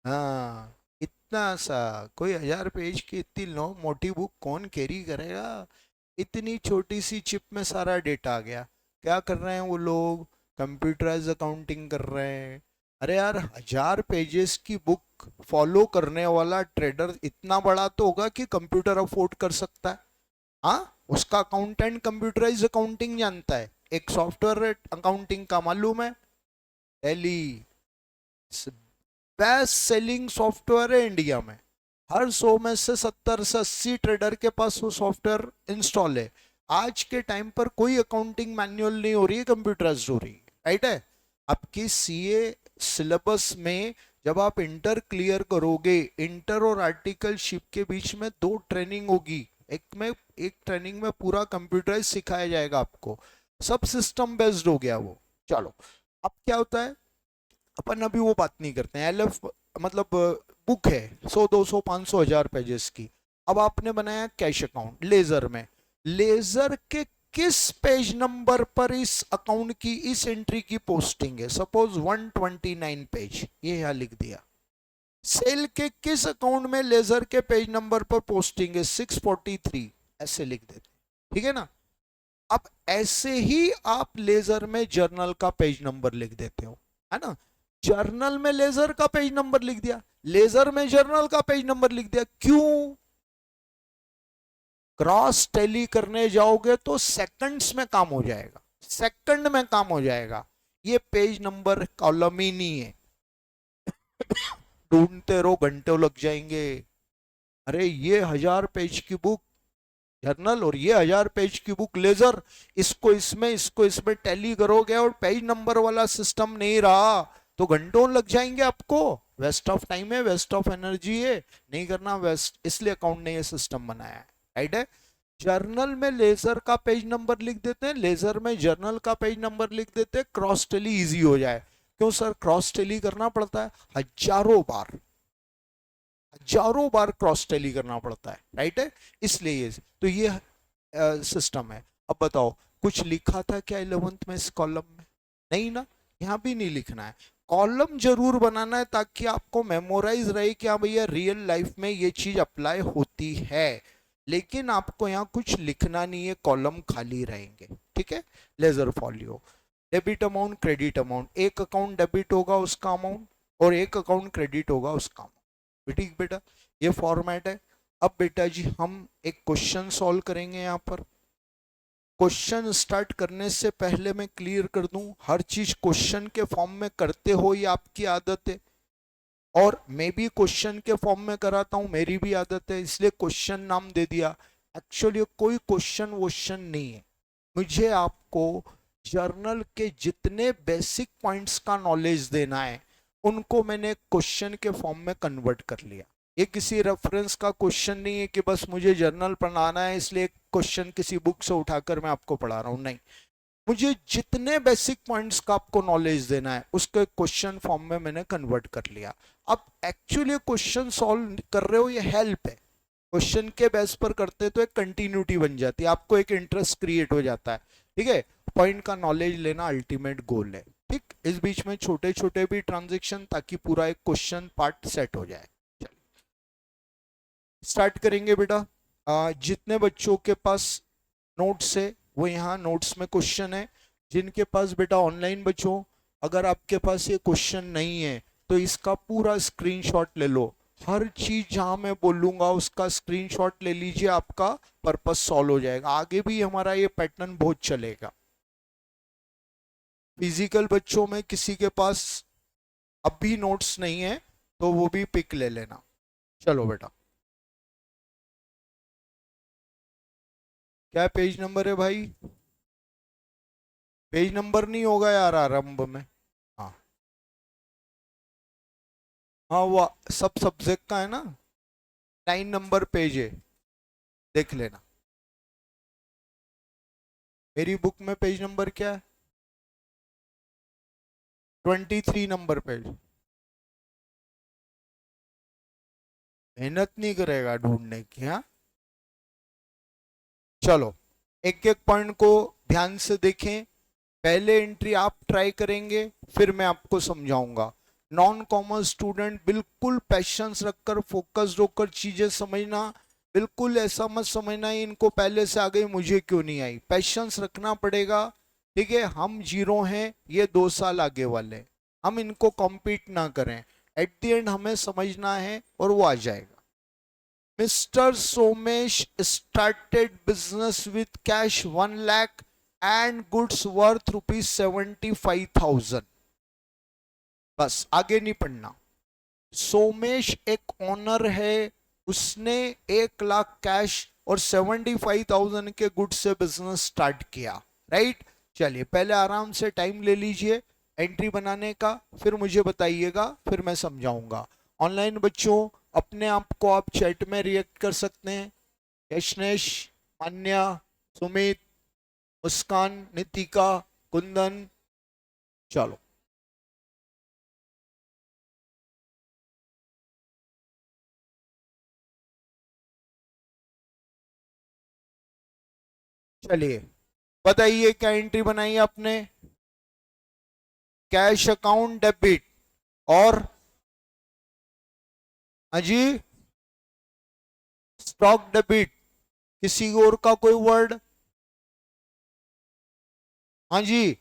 हाँ, इतना सा, कोई 1000 पेज की इतनी लो मोटी बुक कौन कैरी करेगा। इतनी छोटी सी चिप में सारा डेटा आ गया। क्या कर रहे हैं वो लोग, कंप्यूटराइज अकाउंटिंग कर रहे हैं। अरे यार, 1000 पेजेस की बुक फॉलो करने वाला ट्रेडर इतना बड़ा तो होगा कि कंप्यूटर अफोर्ड कर सकता है। हाँ, उसका अकाउंटेंट कंप्यूटराइज अकाउंटिंग जानता है। एक सॉफ्टवेयर अकाउंटिंग का मालूम है, टैली, बेस्ट सेलिंग सॉफ्टवेयर है इंडिया में। हर 100 में से 70 से 80 ट्रेडर के पास वो सॉफ्टवेयर इंस्टॉल है। आज के टाइम पर कोई अकाउंटिंग मैनुअल नहीं हो रही है, कंप्यूटराइज्ड हो रही है, राइट है। आपकी सीए सिलेबस में जब आप इंटर क्लियर करोगे, इंटर और आर्टिकलशिप के बीच में 2 ट्रेनिंग होगी। एक ट्रेनिंग में पूरा कंप्यूटराइज सिखाया जाएगा आपको, सब सिस्टम बेस्ड हो गया वो। चलो, अब क्या होता है, अपन अभी वो बात नहीं करते हैं। एलएफ मतलब बुक है 100 200 500 1000 पेजेस की। अब आपने बनाया कैश अकाउंट लेजर में, लेजर के किस पेज नंबर पर इस अकाउंट की, इस एंट्री की पोस्टिंग है, सपोज 129 पेज, ये यहां लिख दिया। सेल के किस अकाउंट में लेजर के पेज नंबर पर पोस्टिंग है, 643, ऐसे लिख देते, ठीक है ना। अब ऐसे ही आप लेजर में जर्नल का पेज नंबर लिख देते हो, है ना। जर्नल में लेजर का पेज नंबर लिख दिया, लेजर में जर्नल का पेज नंबर लिख दिया। क्यों, क्रॉस टैली करने जाओगे तो सेकंड्स में काम हो जाएगा, सेकंड में काम हो जाएगा। ये पेज नंबर कॉलम ही नहीं है, ढूंढते रहो घंटों लग जाएंगे। अरे ये 1000 पेज की बुक जर्नल और ये 1000 पेज की बुक लेजर, इसको इसमें टैली करोगे और पेज नंबर वाला सिस्टम नहीं रहा तो घंटों लग जाएंगे आपको। वेस्ट ऑफ टाइम है, वेस्ट ऑफ एनर्जी है, नहीं करना वेस्ट, इसलिए अकाउंट ने ये सिस्टम बनाया है, राइट है। जर्नल में लेजर का पेज नंबर लिख देते हैं, लेजर में जर्नल का पेज नंबर लिख देते हैं, क्रॉस टेली इजी हो जाए। क्यों सर, क्रॉस टेली करना पड़ता है, हजारों बार क्रॉस टेली करना पड़ता है, राइट है, इसलिए तो ये सिस्टम है। अब बताओ, कुछ लिखा था क्या 11th में इस कॉलम में, नहीं ना, यहाँ भी नहीं लिखना है। कॉलम जरूर बनाना है ताकि आपको मेमोराइज रहे कि हाँ भैया रियल लाइफ में ये चीज अप्लाई होती है, लेकिन आपको यहाँ कुछ लिखना नहीं है, कॉलम खाली रहेंगे, ठीक है। Ledger folio, debit amount, credit amount, एक अकाउंट डेबिट होगा उसका अमाउंट और एक अकाउंट क्रेडिट होगा उसका अमाउंट, ठीक बेटा, ये फॉर्मेट है। अब बेटा जी हम एक क्वेश्चन सॉल्व करेंगे यहाँ पर। क्वेश्चन स्टार्ट करने से पहले मैं क्लियर कर दूं, हर चीज क्वेश्चन के फॉर्म में करते हो ये आपकी आदत है, और मैं भी क्वेश्चन के फॉर्म में कराता हूं, मेरी भी आदत है, इसलिए क्वेश्चन नाम दे दिया। एक्चुअली कोई क्वेश्चन वोश्चन नहीं है, मुझे आपको जर्नल के जितने बेसिक पॉइंट्स का नॉलेज देना है उनको मैंने क्वेश्चन के फॉर्म में कन्वर्ट कर लिया। ये किसी रेफरेंस का क्वेश्चन नहीं है कि बस मुझे जर्नल पढ़ाना है इसलिए क्वेश्चन किसी बुक से उठाकर मैं आपको पढ़ा रहा हूं, नहीं। मुझे जितने बेसिक पॉइंट्स का आपको नॉलेज देना है उसके क्वेश्चन फॉर्म में मैंने कन्वर्ट कर लिया। अब एक्चुअली क्वेश्चन सॉल्व कर रहे हो ये हेल्प है, क्वेश्चन के बेस पर करते तो एक कंटिन्यूटी बन जाती है, आपको एक इंटरेस्ट क्रिएट हो जाता है, ठीक है। पॉइंट का नॉलेज लेना अल्टीमेट गोल है, ठीक, इस बीच में छोटे छोटे भी ट्रांजेक्शन, ताकि पूरा एक क्वेश्चन पार्ट सेट हो जाए। चलिए स्टार्ट करेंगे बेटा। जितने बच्चों के पास नोट्स है वो यहाँ नोट्स में क्वेश्चन है। जिनके पास बेटा ऑनलाइन बच्चों, अगर आपके पास ये क्वेश्चन नहीं है तो इसका पूरा स्क्रीनशॉट ले लो। हर चीज जहां मैं बोलूंगा उसका स्क्रीनशॉट ले लीजिए, आपका पर्पस सॉल्व हो जाएगा। आगे भी हमारा ये पैटर्न बहुत चलेगा। फिजिकल बच्चों में किसी के पास अब भी नोट्स नहीं है तो वो भी पिक ले लेना। चलो बेटा, क्या पेज नंबर है भाई? पेज नंबर नहीं होगा यार आरंभ में। हाँ हाँ, वो सब सब्जेक्ट का है ना, 9 नंबर पेज है, देख लेना। मेरी बुक में पेज नंबर क्या है? 23 नंबर पेज। मेहनत नहीं करेगा ढूंढने की, हाँ। चलो एक एक पॉइंट को ध्यान से देखें। पहले एंट्री आप ट्राई करेंगे, फिर मैं आपको समझाऊंगा। नॉन कॉमर्स स्टूडेंट बिल्कुल पैशंस रखकर, फोकस्ड होकर चीजें समझना। बिल्कुल ऐसा मत समझना इनको पहले से आ गई मुझे क्यों नहीं आई। पैशंस रखना पड़ेगा। ठीक है, हम जीरो हैं, ये 2 साल आगे वाले, हम इनको कॉम्पीट ना करें। एट द एंड हमें समझना है और वो आ जाएगा। Mr. Somesh started business with cash 1 lakh and goods worth rupees 75,000। बस आगे नहीं पढ़ना। सोमेश एक ऑनर है, उसने 1 लाख कैश और 75,000 के गुड्स से बिजनेस स्टार्ट किया। राइट, चलिए पहले आराम से टाइम ले लीजिए एंट्री बनाने का, फिर मुझे बताइएगा, फिर मैं समझाऊंगा। ऑनलाइन बच्चों अपने आप को आप चैट में रिएक्ट कर सकते हैं। यशनेश, मान्या, सुमित, मुस्कान, नितिका, कुंदन। चलो चलिए बताइए क्या एंट्री बनाई आपने? कैश अकाउंट डेबिट और हाँ जी स्टॉक डेबिट। किसी और का कोई वर्ड? हाँ जी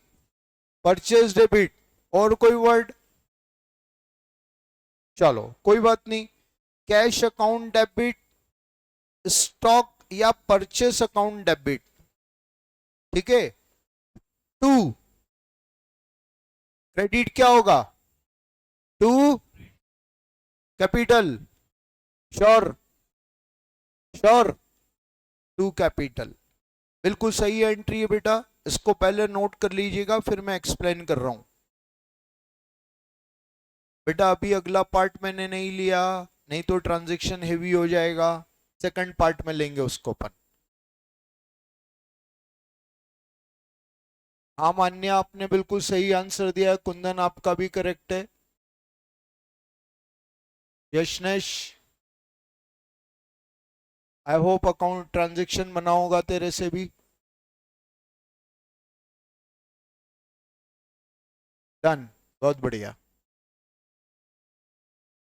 परचेज डेबिट। और कोई वर्ड? चलो कोई बात नहीं। कैश अकाउंट डेबिट, स्टॉक या परचेस अकाउंट डेबिट। ठीक है। 2 क्रेडिट क्या होगा? 2 कैपिटल। श्योर? Sure, 2 capital. बिल्कुल सही एंट्री है बेटा, इसको पहले नोट कर लीजिएगा, फिर मैं एक्सप्लेन कर रहा हूं। बेटा अभी अगला पार्ट मैंने नहीं लिया, नहीं तो ट्रांजैक्शन हेवी हो जाएगा। सेकंड पार्ट में लेंगे उसको अपन। हाँ मान्य, आपने बिल्कुल सही आंसर दिया। कुंदन आपका भी करेक्ट है। यशनेश, आई होप अकाउंट ट्रांजैक्शन बना होगा तेरे से भी। डन, बहुत बढ़िया।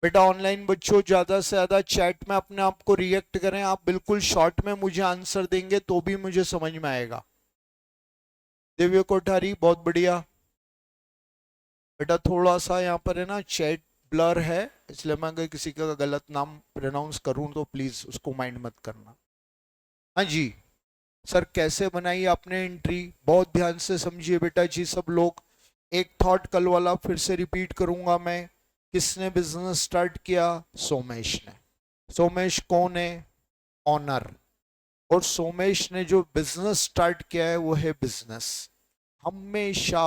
बेटा ऑनलाइन बच्चों ज्यादा से ज्यादा चैट में अपने आप को रिएक्ट करें। आप बिल्कुल शॉर्ट में मुझे आंसर देंगे तो भी मुझे समझ में आएगा। दिव्य कोठारी, बहुत बढ़िया। बेटा थोड़ा सा यहाँ पर है ना चैट ब्लर है, इसलिए मैं अगर किसी का गलत नाम प्रोनाउंस करूं तो प्लीज उसको माइंड मत करना। हाँ जी सर, कैसे बनाई आपने एंट्री? बहुत ध्यान से समझिए बेटा जी सब लोग। एक थॉट कल वाला फिर से रिपीट करूंगा मैं। किसने बिजनेस स्टार्ट किया? सोमेश ने। सोमेश कौन है? ऑनर। और सोमेश ने जो बिजनेस स्टार्ट किया है वो है बिजनेस। हमेशा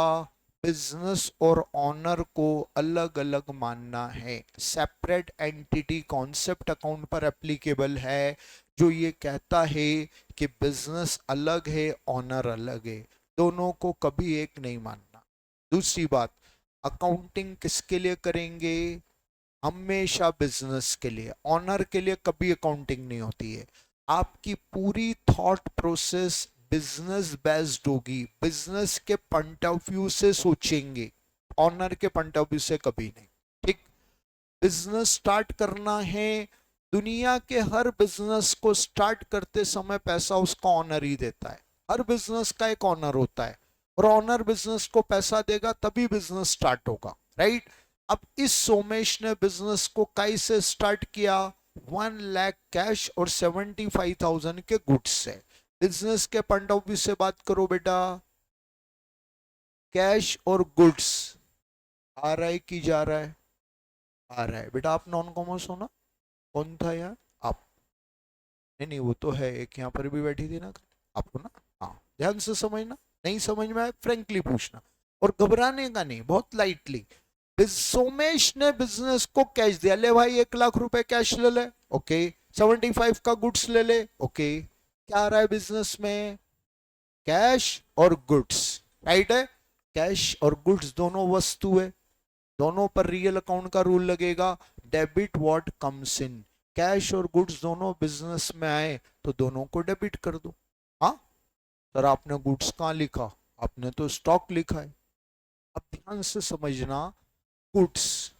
बिजनेस और ऑनर को अलग अलग मानना है। सेपरेट एंटिटी कॉन्सेप्ट अकाउंट पर एप्लीकेबल है, जो ये कहता है कि बिजनेस अलग है, ऑनर अलग है, दोनों को कभी एक नहीं मानना। दूसरी बात, अकाउंटिंग किसके लिए करेंगे? हमेशा बिजनेस के लिए। ऑनर के लिए कभी अकाउंटिंग नहीं होती है। आपकी पूरी थॉट प्रोसेस बिजनेस बेस्ड होगी, बिजनेस के पॉइंट ऑफ व्यू से सोचेंगे। ऑनर के पॉइंट ऑफ व्यू से कभी नहीं। ठीक, बिजनेस स्टार्ट करना है, दुनिया के हर बिजनेस को स्टार्ट करते समय पैसा उसका ऑनर ही देता है। हर बिजनेस का एक ऑनर होता है और ऑनर बिजनेस को पैसा देगा तभी बिजनेस स्टार्ट होगा, राइट। अब इस सोमेश ने बिजनेस को कैसे स्टार्ट किया? 1 लाख कैश और 75,000 के गुड्स से। बिजनेस के पॉइंट ऑफ व्यू से बात करो बेटा, कैश और गुड्स आ रहा है कि जा रहा है? आ रहा है बेटा। आप नॉन कॉमर्स हो ना? कौन था यार? आप? नहीं नहीं, वो तो है, एक यहाँ पर भी बैठी थी ना, आपको ना। हाँ, ध्यान से समझना, नहीं समझ में आए फ्रेंकली पूछना, और घबराने का नहीं, बहुत लाइटली। सोमेश ने बिजनेस को कैश दिया, ले भाई 1 लाख रुपए कैश ले ले, ओके। 75 का गुड्स ले ले, ओके। क्या आ रहा है बिजनेस में? कैश और गुड्स, राइट है। कैश और गुड्स दोनों वस्तु है, दोनों पर रियल अकाउंट का रूल लगेगा। Debit what comes in, cash और गुड्स दोनों बिजनेस में आए तो दोनों को डेबिट कर दो। हाँ सर, आपने गुड्स कहाँ लिखा? आपने तो स्टॉक लिखा है। अब ध्यान से समझना, गुड्स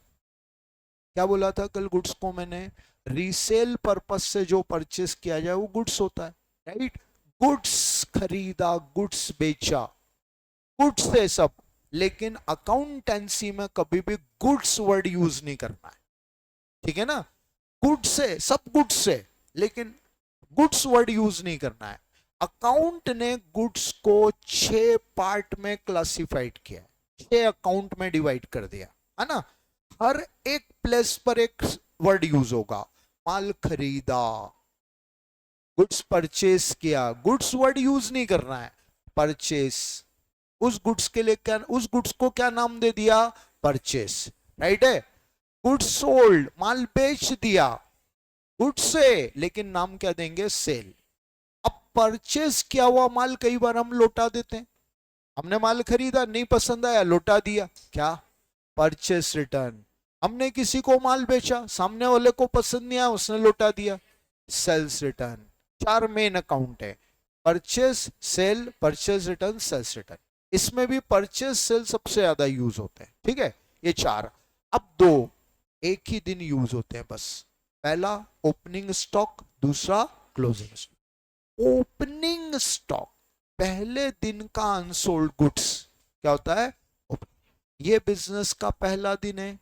क्या बोला था कल? गुड्स को मैंने रीसेल पर्पस से जो परचेस किया जाए वो गुड्स होता है, राइट। गुड्स खरीदा, गुड्स बेचा, गुड्स है सब। लेकिन अकाउंटेंसी में कभी भी गुड्स वर्ड यूज नहीं करना है, ठीक है ना। गुड्स है सब, गुड्स है, लेकिन गुड्स वर्ड यूज नहीं करना है। अकाउंट ने गुड्स को 6 पार्ट में क्लासिफाइड किया है, 6 अकाउंट में डिवाइड कर दिया है ना। हर एक प्लेस पर एक वर्ड यूज होगा। माल खरीदा, गुड्स परचेस किया, गुड्स वर्ड यूज नहीं करना है, परचेस। उस गुड्स के लिए क्या, उस गुड्स को क्या नाम दे दिया? परचेस, राइट है। गुड्स सोल्ड, माल बेच दिया, गुड्स से, लेकिन नाम क्या देंगे? सेल। अब परचेस किया हुआ माल कई बार हम लौटा देते हैं। हमने माल खरीदा, नहीं पसंद आया, लौटा दिया, क्या? Purchase return. हमने किसी को माल बेचा, सामने वाले को पसंद नहीं आया, उसने लौटा दिया, सेल्स रिटर्न। 4 मेन अकाउंट है, purchase, sale, purchase return, sales return. इसमें भी परचेस सेल सबसे ज्यादा यूज होते हैं, ठीक है, ये 4। अब 2 एक ही दिन यूज होते हैं बस। पहला ओपनिंग स्टॉक, दूसरा क्लोजिंग स्टॉक। ओपनिंग स्टॉक पहले दिन का अनसोल्ड गुड्स क्या होता है? ये बिजनेस का पहला दिन है,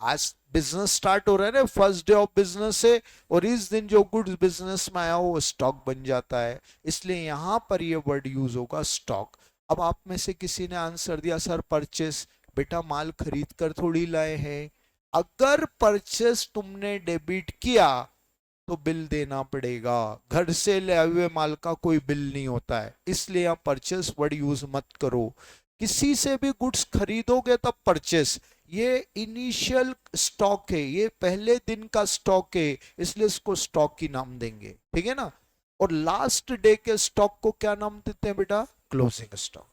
आज बिजनेस स्टार्ट हो रहा है ना, फर्स्ट डे ऑफ बिजनेस से, और इस दिन जो गुड्स बिजनेस में आया वो स्टॉक बन जाता है, इसलिए यहां पर ये वर्ड यूज होगा स्टॉक। अब आप में से किसी ने आंसर दिया सर परचेस, बेटा माल खरीद कर थोड़ी लाए हैं। अगर परचेस तुमने डेबिट किया तो बिल देना पड़ेगा, घर से ले हुए माल का कोई बिल नहीं होता है, इसलिए आप परचेस वर्ड यूज मत करो। किसी से भी गुड्स खरीदोगे तब परचेस, ये इनिशियल स्टॉक है, ये पहले दिन का स्टॉक है, इसलिए इसको स्टॉक ही नाम देंगे, ठीक है ना। और लास्ट डे के स्टॉक को क्या नाम देते हैं बेटा? क्लोजिंग स्टॉक,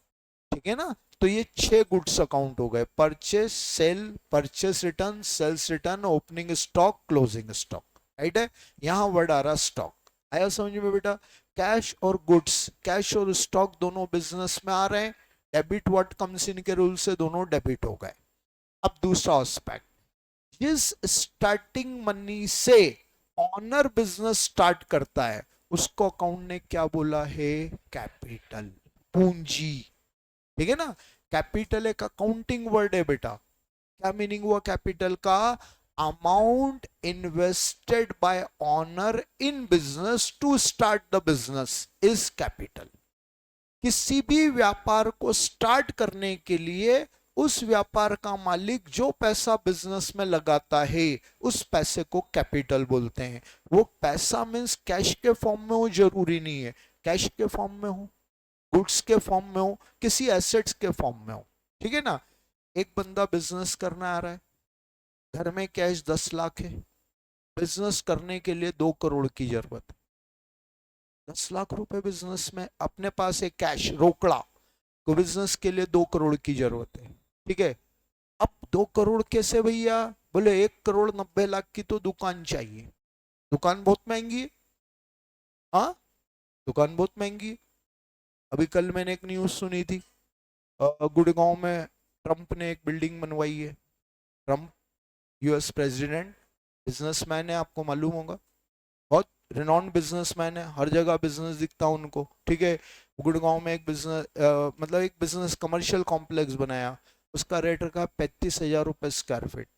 ठीक है ना। तो ये 6 गुड्स अकाउंट हो गए, purchase, sale, purchase return, sales return, opening stock, closing stock, right है। यहां वर्ड आ रहा स्टॉक, आया समझ में बेटा? कैश और गुड्स, कैश और स्टॉक दोनों बिजनेस में आ रहे हैं, डेबिट व्हाट कम्स इन के रूल से दोनों डेबिट हो गए। अब दूसरा एस्पेक्ट, जिस स्टार्टिंग मनी से ऑनर बिजनेस स्टार्ट करता है उसको अकाउंट ने क्या बोला है? कैपिटल, पूंजी, ठीक है ना। कैपिटल एक अकाउंटिंग वर्ड है बेटा। क्या मीनिंग हुआ कैपिटल का? Amount invested by owner in business to start the business is capital. किसी भी व्यापार को स्टार्ट करने के लिए उस व्यापार का मालिक जो पैसा बिजनेस में लगाता है उस पैसे को कैपिटल बोलते हैं। वो पैसा मीन्स कैश के फॉर्म में हो, जरूरी नहीं है कैश के फॉर्म में हो, गुड्स के फॉर्म में हो, किसी एसेट्स के फॉर्म में हो, ठीक है ना। एक बंदा बिजनेस करना आ रहा है, घर में कैश 10 लाख है, बिजनेस करने के लिए 2 करोड़ की जरूरत है। 10 लाख रुपए बिजनेस में अपने पास है कैश रोकड़ा, तो बिजनेस के लिए 2 करोड़ की जरूरत है, ठीक है। अब 2 करोड़ कैसे भैया? बोले 1,90,00,000 की तो दुकान चाहिए। दुकान बहुत महंगी है, हाँ दुकान बहुत महंगी है। अभी कल मैंने एक न्यूज सुनी थी, गुड़गांव में ट्रम्प ने एक बिल्डिंग बनवाई है। ट्रम्प यूएस प्रेसिडेंट, बिजनेसमैन है, आपको मालूम होगा, बहुत रिनॉन्ड बिजनेसमैन है, हर जगह बिजनेस दिखता उनको, ठीक है। गुड़गांव में एक बिजनेस मतलब एक बिजनेस कमर्शियल कॉम्प्लेक्स बनाया, उसका रेट रखा 35,000 रुपये स्क्वायर फीट।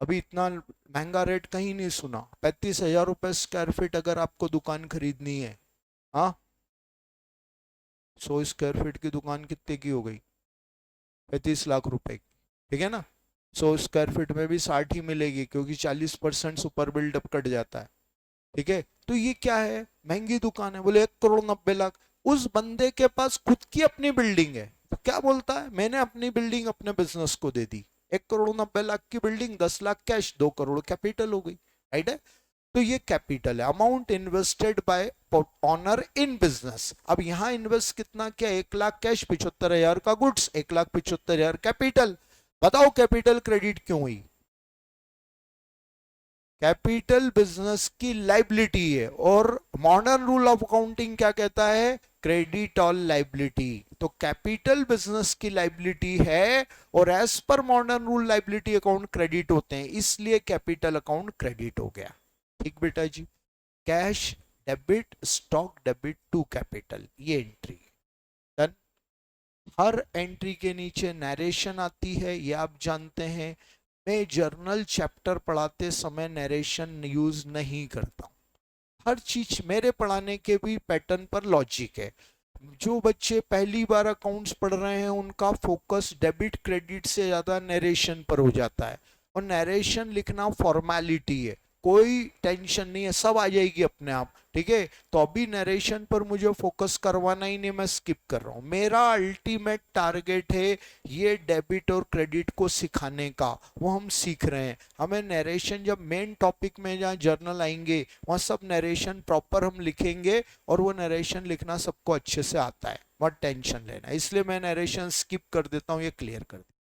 अभी इतना महंगा रेट कहीं नहीं सुना। 35,000 रुपये स्क्वायर फीट अगर आपको दुकान खरीदनी है, हाँ, 100 स्क्वायर फीट की दुकान कितने की हो गई? 35 लाख रुपए की, ठीक है ना। 100 स्क्वायर फीट में भी 60 ही मिलेगी, क्योंकि 40% सुपर बिल्डअप कट जाता है, ठीक है। तो ये क्या है, महंगी दुकान है। बोले 1,90,00,000। उस बंदे के पास खुद की अपनी बिल्डिंग है, तो क्या बोलता है, मैंने अपनी बिल्डिंग अपने बिजनेस को दे दी। 1,90,00,000 की building, 10 lakh cash, 2 crore capital हो गई, राइट है। तो ये कैपिटल है, amount invested by owner in business. अब यहां इन्वेस्ट कितना क्या, 1 लाख कैश, 75,000 का गुड्स, 1,75,000 कैपिटल। बताओ कैपिटल क्रेडिट क्यों हुई? कैपिटल बिजनेस की लाइबिलिटी है, और मॉडर्न रूल ऑफ अकाउंटिंग क्या कहता है, क्रेडिट ऑल लाइबिलिटी। तो कैपिटल बिजनेस की लाइबिलिटी है, और as per modern rule liability account credit होते हैं, इसलिए कैपिटल अकाउंट क्रेडिट हो गया। ठीक बेटा जी। Cash debit, stock debit to capital, ये एंट्री डन। हर एंट्री के नीचे नरेशन आती है, ये आप जानते हैं। मैं जर्नल चैप्टर पढ़ाते समय नरेशन यूज नहीं करता हूं। हर चीज मेरे पढ़ाने के भी पैटर्न पर लॉजिक है। जो बच्चे पहली बार अकाउंट्स पढ़ रहे हैं, उनका फोकस डेबिट क्रेडिट से ज्यादा नरेशन पर हो जाता है, और नरेशन लिखना फॉर्मेलिटी है, कोई टेंशन नहीं है, सब आ जाएगी अपने आप, ठीक है। तो अभी नरेशन पर मुझे फोकस करवाना ही नहीं, मैं स्किप कर रहा हूं। मेरा अल्टीमेट टारगेट है ये डेबिट और क्रेडिट को सिखाने का, वो हम सीख रहे हैं। हमें नरेशन, जब मेन टॉपिक में जहाँ जर्नल आएंगे, वहाँ सब नरेशन प्रॉपर हम लिखेंगे, और वो नरेशन लिखना सबको अच्छे से आता है, बहुत टेंशन लेना, इसलिए मैं नरेशन स्किप कर देता हूँ, ये क्लियर कर देता।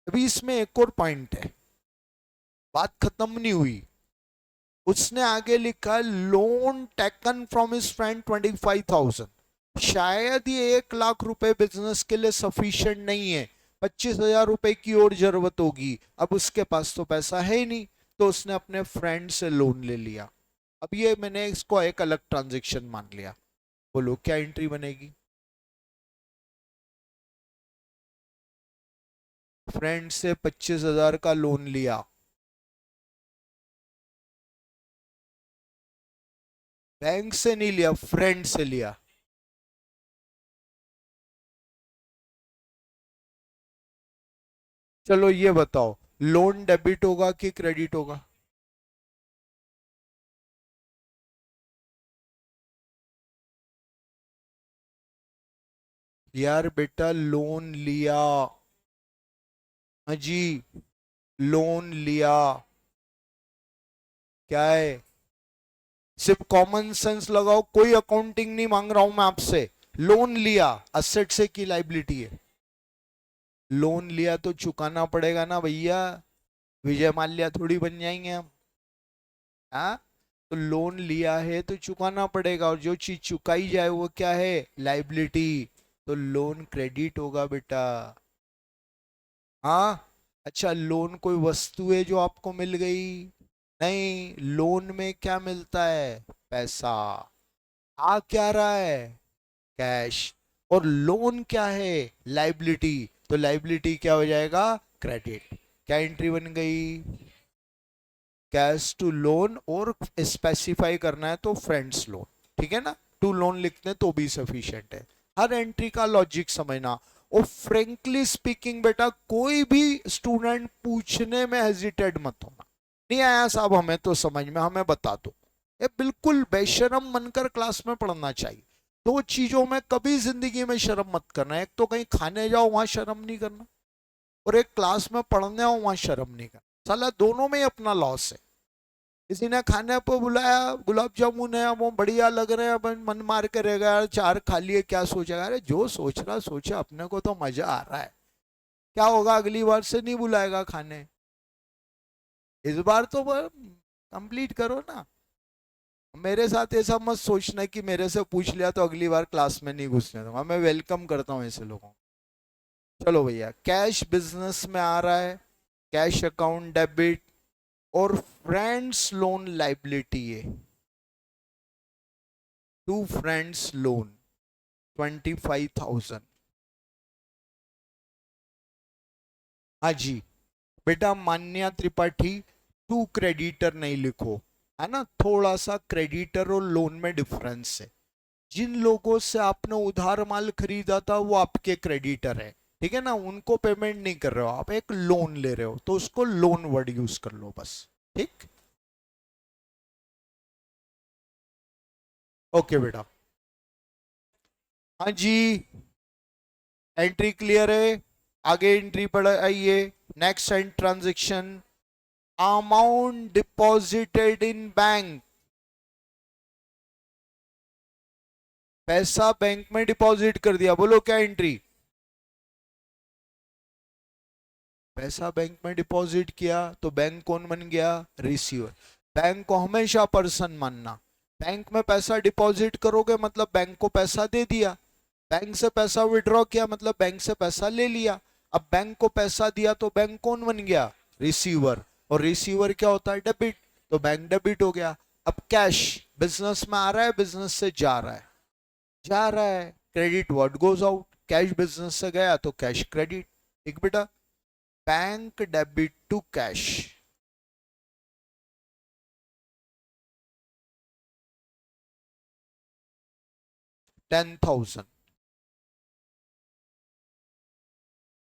अभी इसमें एक और पॉइंट है, बात खत्म नहीं हुई। उसने आगे लिखा, loan taken from his friend 25,000। शायद ये 1 लाख रुपए बिजनेस के लिए सफिशिएंट नहीं है, 25,000 रुपए की और जरूरत होगी। अब उसके पास तो पैसा है ही नहीं, तो उसने अपने फ्रेंड से लोन ले लिया। अब ये मैंने इसको एक अलग ट्रांजेक्शन मान लिया। बोलो क्या एंट्री बनेगी? फ्रेंड से 25,000 का लोन लिया, बैंक से नहीं लिया, फ्रेंड से लिया। चलो ये बताओ, लोन डेबिट होगा कि क्रेडिट होगा? यार बेटा लोन लिया, हाँ जी, लोन लिया, क्या है, सिर्फ कॉमन सेंस लगाओ, कोई अकाउंटिंग नहीं मांग रहा हूं मैं आपसे। लोन लिया, असेट से की लाइबिलिटी है। लोन लिया तो चुकाना पड़ेगा ना भैया, विजय माल्या थोड़ी बन जाएंगे हम, हाँ। तो लोन लिया है तो चुकाना पड़ेगा, और जो चीज चुकाई जाए वो क्या है, लाइबिलिटी। तो लोन क्रेडिट होगा बेटा, हाँ। अच्छा, लोन कोई वस्तु है जो आपको मिल गई? नहीं, लोन में क्या मिलता है, पैसा। आ क्या रहा है, कैश। और लोन क्या है, लाइबिलिटी। तो लाइबिलिटी क्या हो जाएगा, क्रेडिट। क्या एंट्री बन गई, कैश टू लोन, और स्पेसिफाई करना है तो फ्रेंड्स लोन, ठीक है ना। टू लोन लिखते हैं तो भी सफिशिएंट है। हर एंट्री का लॉजिक समझना। और फ्रेंकली स्पीकिंग बेटा, कोई भी स्टूडेंट पूछने में हेजिटेट मत होना, नहीं आया साहब हमें तो समझ में, हमें बता दो। ये बिल्कुल बेशरम बनकर क्लास में पढ़ना चाहिए। दो चीजों में कभी जिंदगी में शर्म मत करना, एक तो कहीं खाने जाओ वहां शर्म नहीं करना, और एक क्लास में पढ़ने आओ वहां शर्म नहीं करना। साला दोनों में ही अपना लॉस है। किसी ने खाने पर बुलाया, गुलाब जामुन है, वो बढ़िया लग रहे हैं, अपन मन मार के रह गया, 4 खा लिए, क्या सोचेगा? अरे जो सोच रहा सोचे, अपने को तो मजा आ रहा है। क्या होगा, अगली बार से नहीं बुलाएगा खाने, इस बार तो कंप्लीट करो ना। मेरे साथ ऐसा मत सोचना कि मेरे से पूछ लिया तो अगली बार क्लास में नहीं घुसने दूंगा, मैं वेलकम करता हूँ ऐसे लोगों को। चलो भैया, कैश बिजनेस में आ रहा है, कैश अकाउंट डेबिट, और फ्रेंड्स लोन लाइबिलिटी है, टू फ्रेंड्स लोन 25,000। हाँ जी बेटा, मान्या त्रिपाठी, टू क्रेडिटर नहीं लिखो, है ना, थोड़ा सा क्रेडिटर और लोन में डिफरेंस है। जिन लोगों से आपने उधार माल खरीदा था वो आपके क्रेडिटर है, ठीक है ना, उनको पेमेंट नहीं कर रहे हो, आप एक लोन ले रहे हो, तो उसको लोन वर्ड यूज कर लो बस। ठीक, ओके बेटा। हाँ जी, एंट्री क्लियर है, आगे एंट्री पढ़ आइए। Next and transaction, amount deposited in bank, पैसा बैंक में डिपॉजिट कर दिया, बोलो क्या एंट्री। पैसा बैंक में डिपॉजिट किया तो बैंक कौन बन गया, रिसीवर। बैंक को हमेशा पर्सन मानना, बैंक में पैसा डिपॉजिट करोगे मतलब बैंक को पैसा दे दिया, बैंक से पैसा विड्रॉ किया मतलब बैंक से पैसा ले लिया। अब बैंक को पैसा दिया तो बैंक कौन बन गया, रिसीवर, और रिसीवर क्या होता है, डेबिट, तो बैंक डेबिट हो गया। अब कैश बिजनेस में आ रहा है, बिजनेस से जा रहा है, जा रहा है, credit what goes out, cash business से गया तो कैश क्रेडिट। ठीक बेटा, बैंक डेबिट टू कैश, 10,000।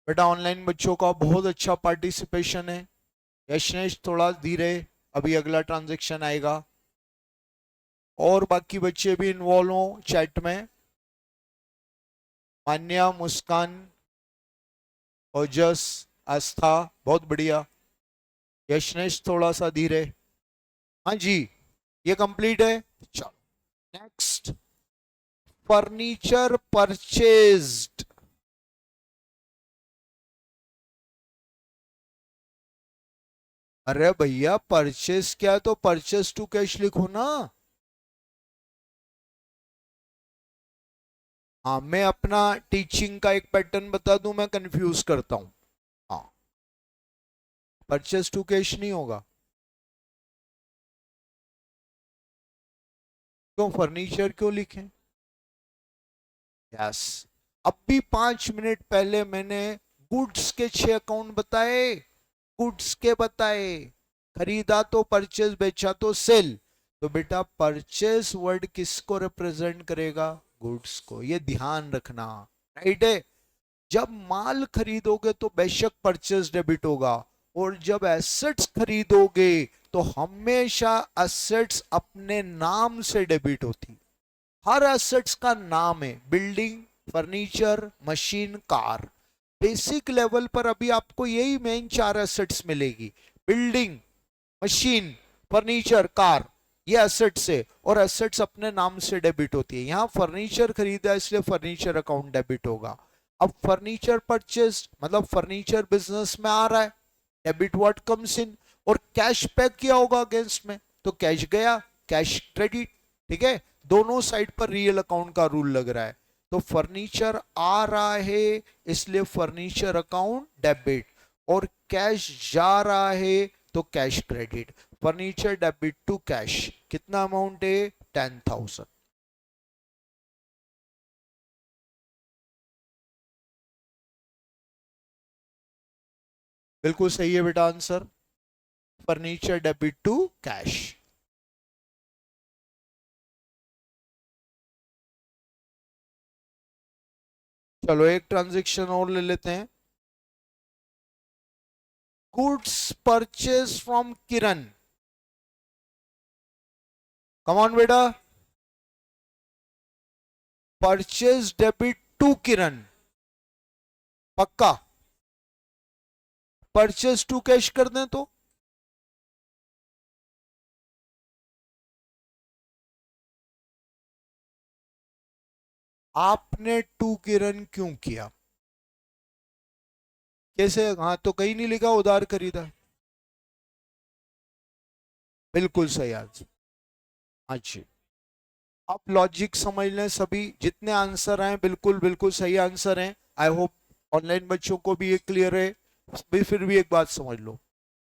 बेटा ऑनलाइन बच्चों का बहुत अच्छा पार्टिसिपेशन है, यशनेश थोड़ा धीरे, अभी अगला ट्रांजेक्शन आएगा, और बाकी बच्चे भी इन्वॉल्व हो चैट में, मान्या, मुस्कान, ओजस, आस्था, बहुत बढ़िया, यशनेश थोड़ा सा धीरे। हाँ जी, ये कंप्लीट है। चलो नेक्स्ट, फर्नीचर परचेज्ड, अरे भैया परचेस क्या है तो परचेस टू कैश लिखो ना। हाँ, मैं अपना टीचिंग का एक पैटर्न बता दूं, मैं कंफ्यूज करता हूं। हाँ, परचेस टू कैश नहीं होगा, क्यों, फर्नीचर क्यों लिखें। यस, अब भी 5 मिनट पहले मैंने गुड्स के 6 अकाउंट बताए, गुड्स के बताए, खरीदा तो परचेस, बेचा तो सेल, तो बेटा परचेस वर्ड किसको रिप्रेजेंट करेगा, गुड्स को, ये ध्यान रखना, राइट है। जब माल खरीदोगे तो बेशक परचेस डेबिट होगा, और जब एसेट्स खरीदोगे तो हमेशा एसेट्स अपने नाम से डेबिट होती, हर एसेट्स का नाम है, building, furniture, machine, car. Basic level पर अभी आपको यही मेन 4 एसेट्स मिलेगी, बिल्डिंग, मशीन, फर्नीचर, कार, ये एसेट्स है, और एसेट्स अपने नाम से डेबिट होती है। यहां फर्नीचर खरीदा इसलिए फर्नीचर अकाउंट डेबिट होगा। अब फर्नीचर परचेज मतलब फर्नीचर बिजनेस में आ रहा है, डेबिट व्हाट कम्स इन, और कैश पे किया होगा अगेंस्ट में, तो कैश गया, कैश क्रेडिट। ठीक है, दोनों साइड पर रियल अकाउंट का रूल लग रहा है, तो फर्नीचर आ रहा है इसलिए फर्नीचर अकाउंट डेबिट, और कैश जा रहा है तो cash credit, furniture debit to cash, कितना अमाउंट है, 10,000। बिल्कुल सही है बेटा answer, furniture debit to cash. चलो एक ट्रांजेक्शन और ले लेते हैं, goods purchase from Kiran, come on बेटा, परचेज डेबिट टू किरण, पक्का, परचेज टू कैश कर दें तो, आपने टू किरण क्यों किया, कैसे, हाँ तो कहीं नहीं लिखा उधार खरीदा, बिल्कुल सही आंसर। अच्छा, आप लॉजिक समझ लें, सभी जितने आंसर हैं बिल्कुल बिल्कुल सही आंसर हैं, आई होप ऑनलाइन बच्चों को भी ये क्लियर है? फिर भी एक बात समझ लो,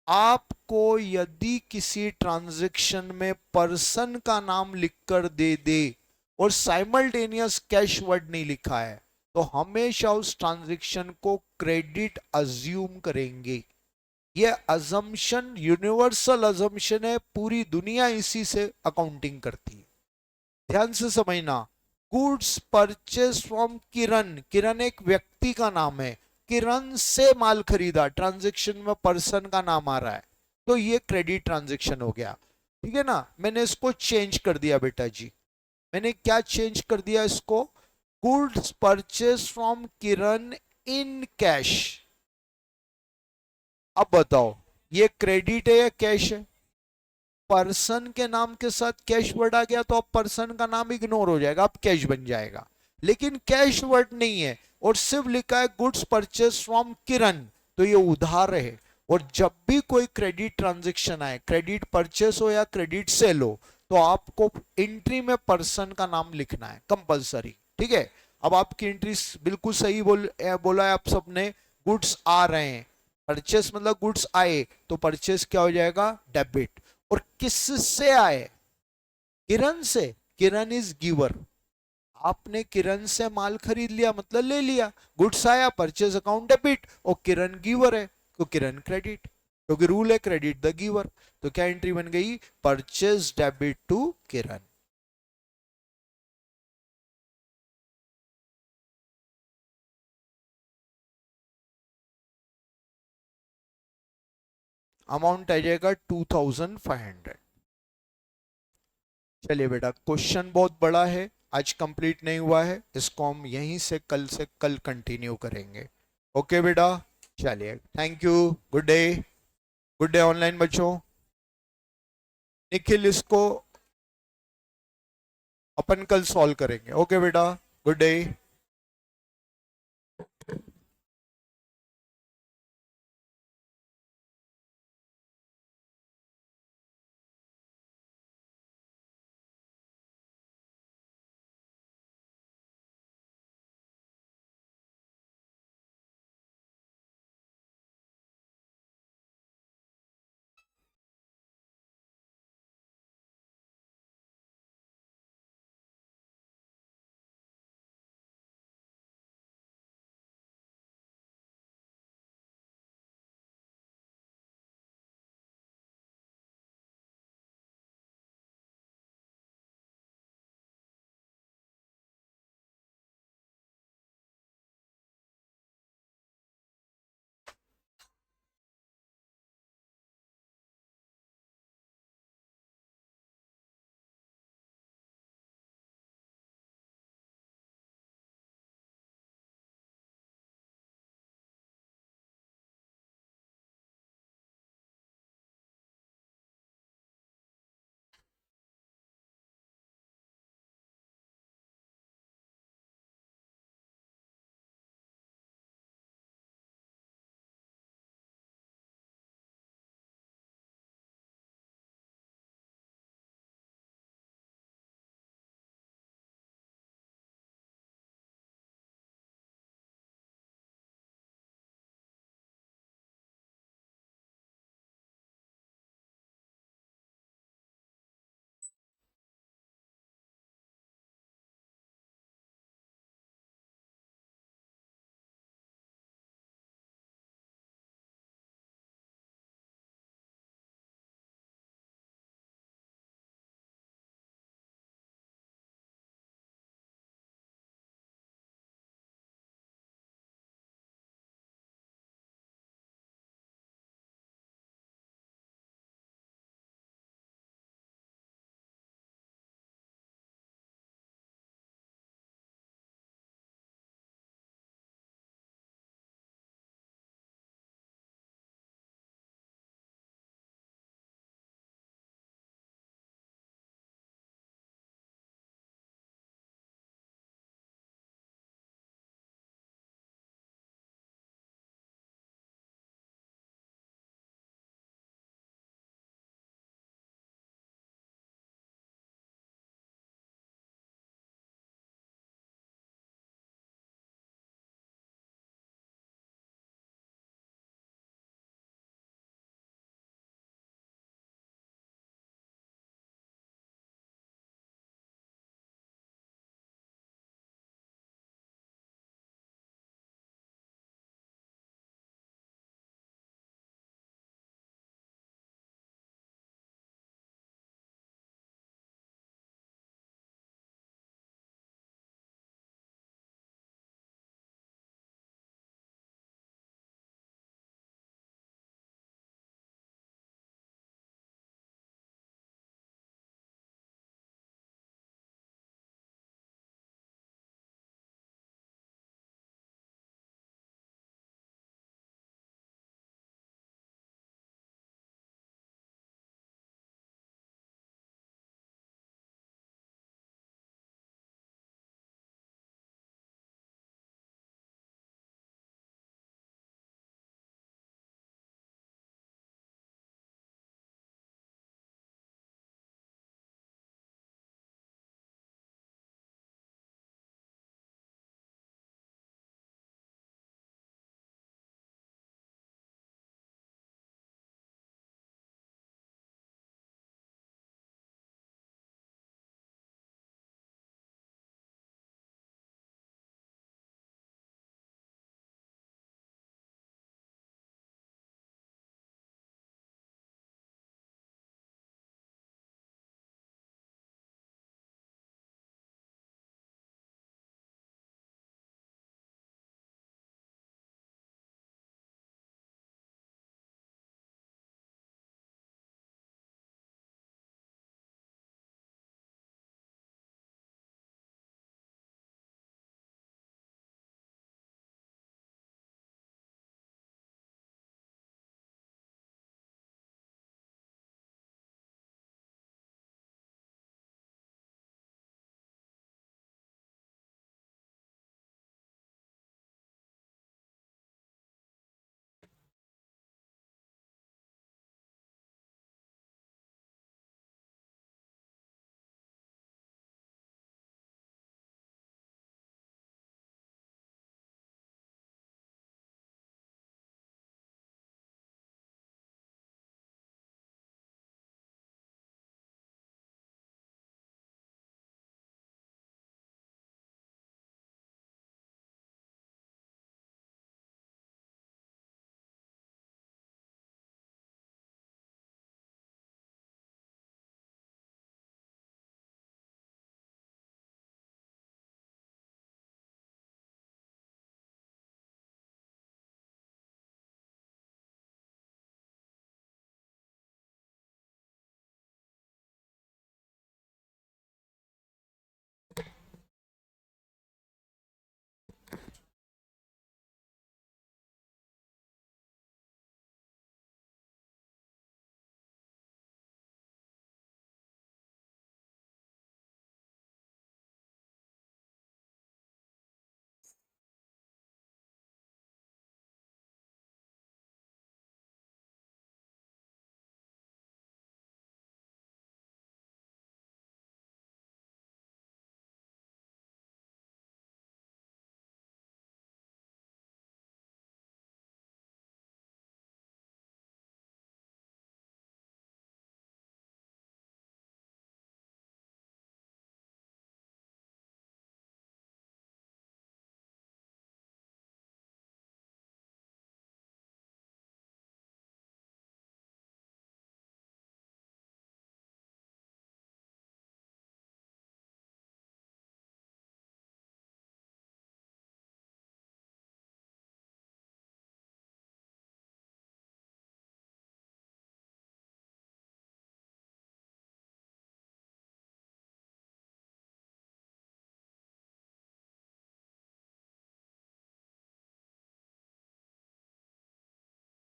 आपको यदि किसी ट्रांजैक्शन में पर्सन का नाम लिखकर दे दे और साइमल्टेनियस कैश वर्ड नहीं लिखा है, तो हमेशा उस ट्रांजैक्शन को क्रेडिट अज्यूम करेंगे। ये अजम्पशन यूनिवर्सल अजम्पशन है, पूरी दुनिया इसी से अकाउंटिंग करती है। ध्यान से समझना, गुड्स परचेज फ्रॉम किरण, किरण एक व्यक्ति का नाम है, किरण से माल खरीदा, ट्रांजैक्शन में पर्सन का नाम आ रहा है, तो ये क्रेडिट ट्रांजैक्शन हो गया। ठीक है ना, मैंने इसको चेंज कर दिया बेटा जी, मैंने क्या चेंज कर दिया इसको, goods purchase from Kiran in cash. अब बताओ ये क्रेडिट है या कैश है? पर्सन के नाम के साथ कैश वर्ड आ गया तो अब पर्सन का नाम इग्नोर हो जाएगा, अब कैश बन जाएगा। लेकिन कैश वर्ड नहीं है और सिर्फ लिखा है गुड्स परचेज फ्रॉम किरण, तो ये उधार है। और जब भी कोई क्रेडिट ट्रांजैक्शन आए, क्रेडिट परचेस हो या क्रेडिट सेल हो, तो आपको एंट्री में पर्सन का नाम लिखना है कंपलसरी। ठीक है, अब आपकी एंट्री बिल्कुल सही बोला है आप सबने, गुड्स आ रहे हैं, परचेस मतलब गुड्स आए, तो परचेस क्या हो जाएगा, डेबिट। और किससे आए, किरण से, किरण इज गिवर, आपने किरण से माल खरीद लिया मतलब ले लिया, गुड्स आया, परचेज अकाउंट डेबिट, और किरण गिवर है तो किरण क्रेडिट, क्योंकि रूल है क्रेडिट द गिवर। तो क्या एंट्री बन गई, purchase debit to Kiran. Amount आ जाएगा 2500। चलिए बेटा, क्वेश्चन बहुत बड़ा है, आज कंप्लीट नहीं हुआ है, इसको हम यहीं से कल कंटिन्यू करेंगे। ओके बेटा, चलिए, thank you, good day. Good day online बच्चों। निखिल, इसको अपन कल सॉल्व करेंगे। ओके बेटा, गुड डे।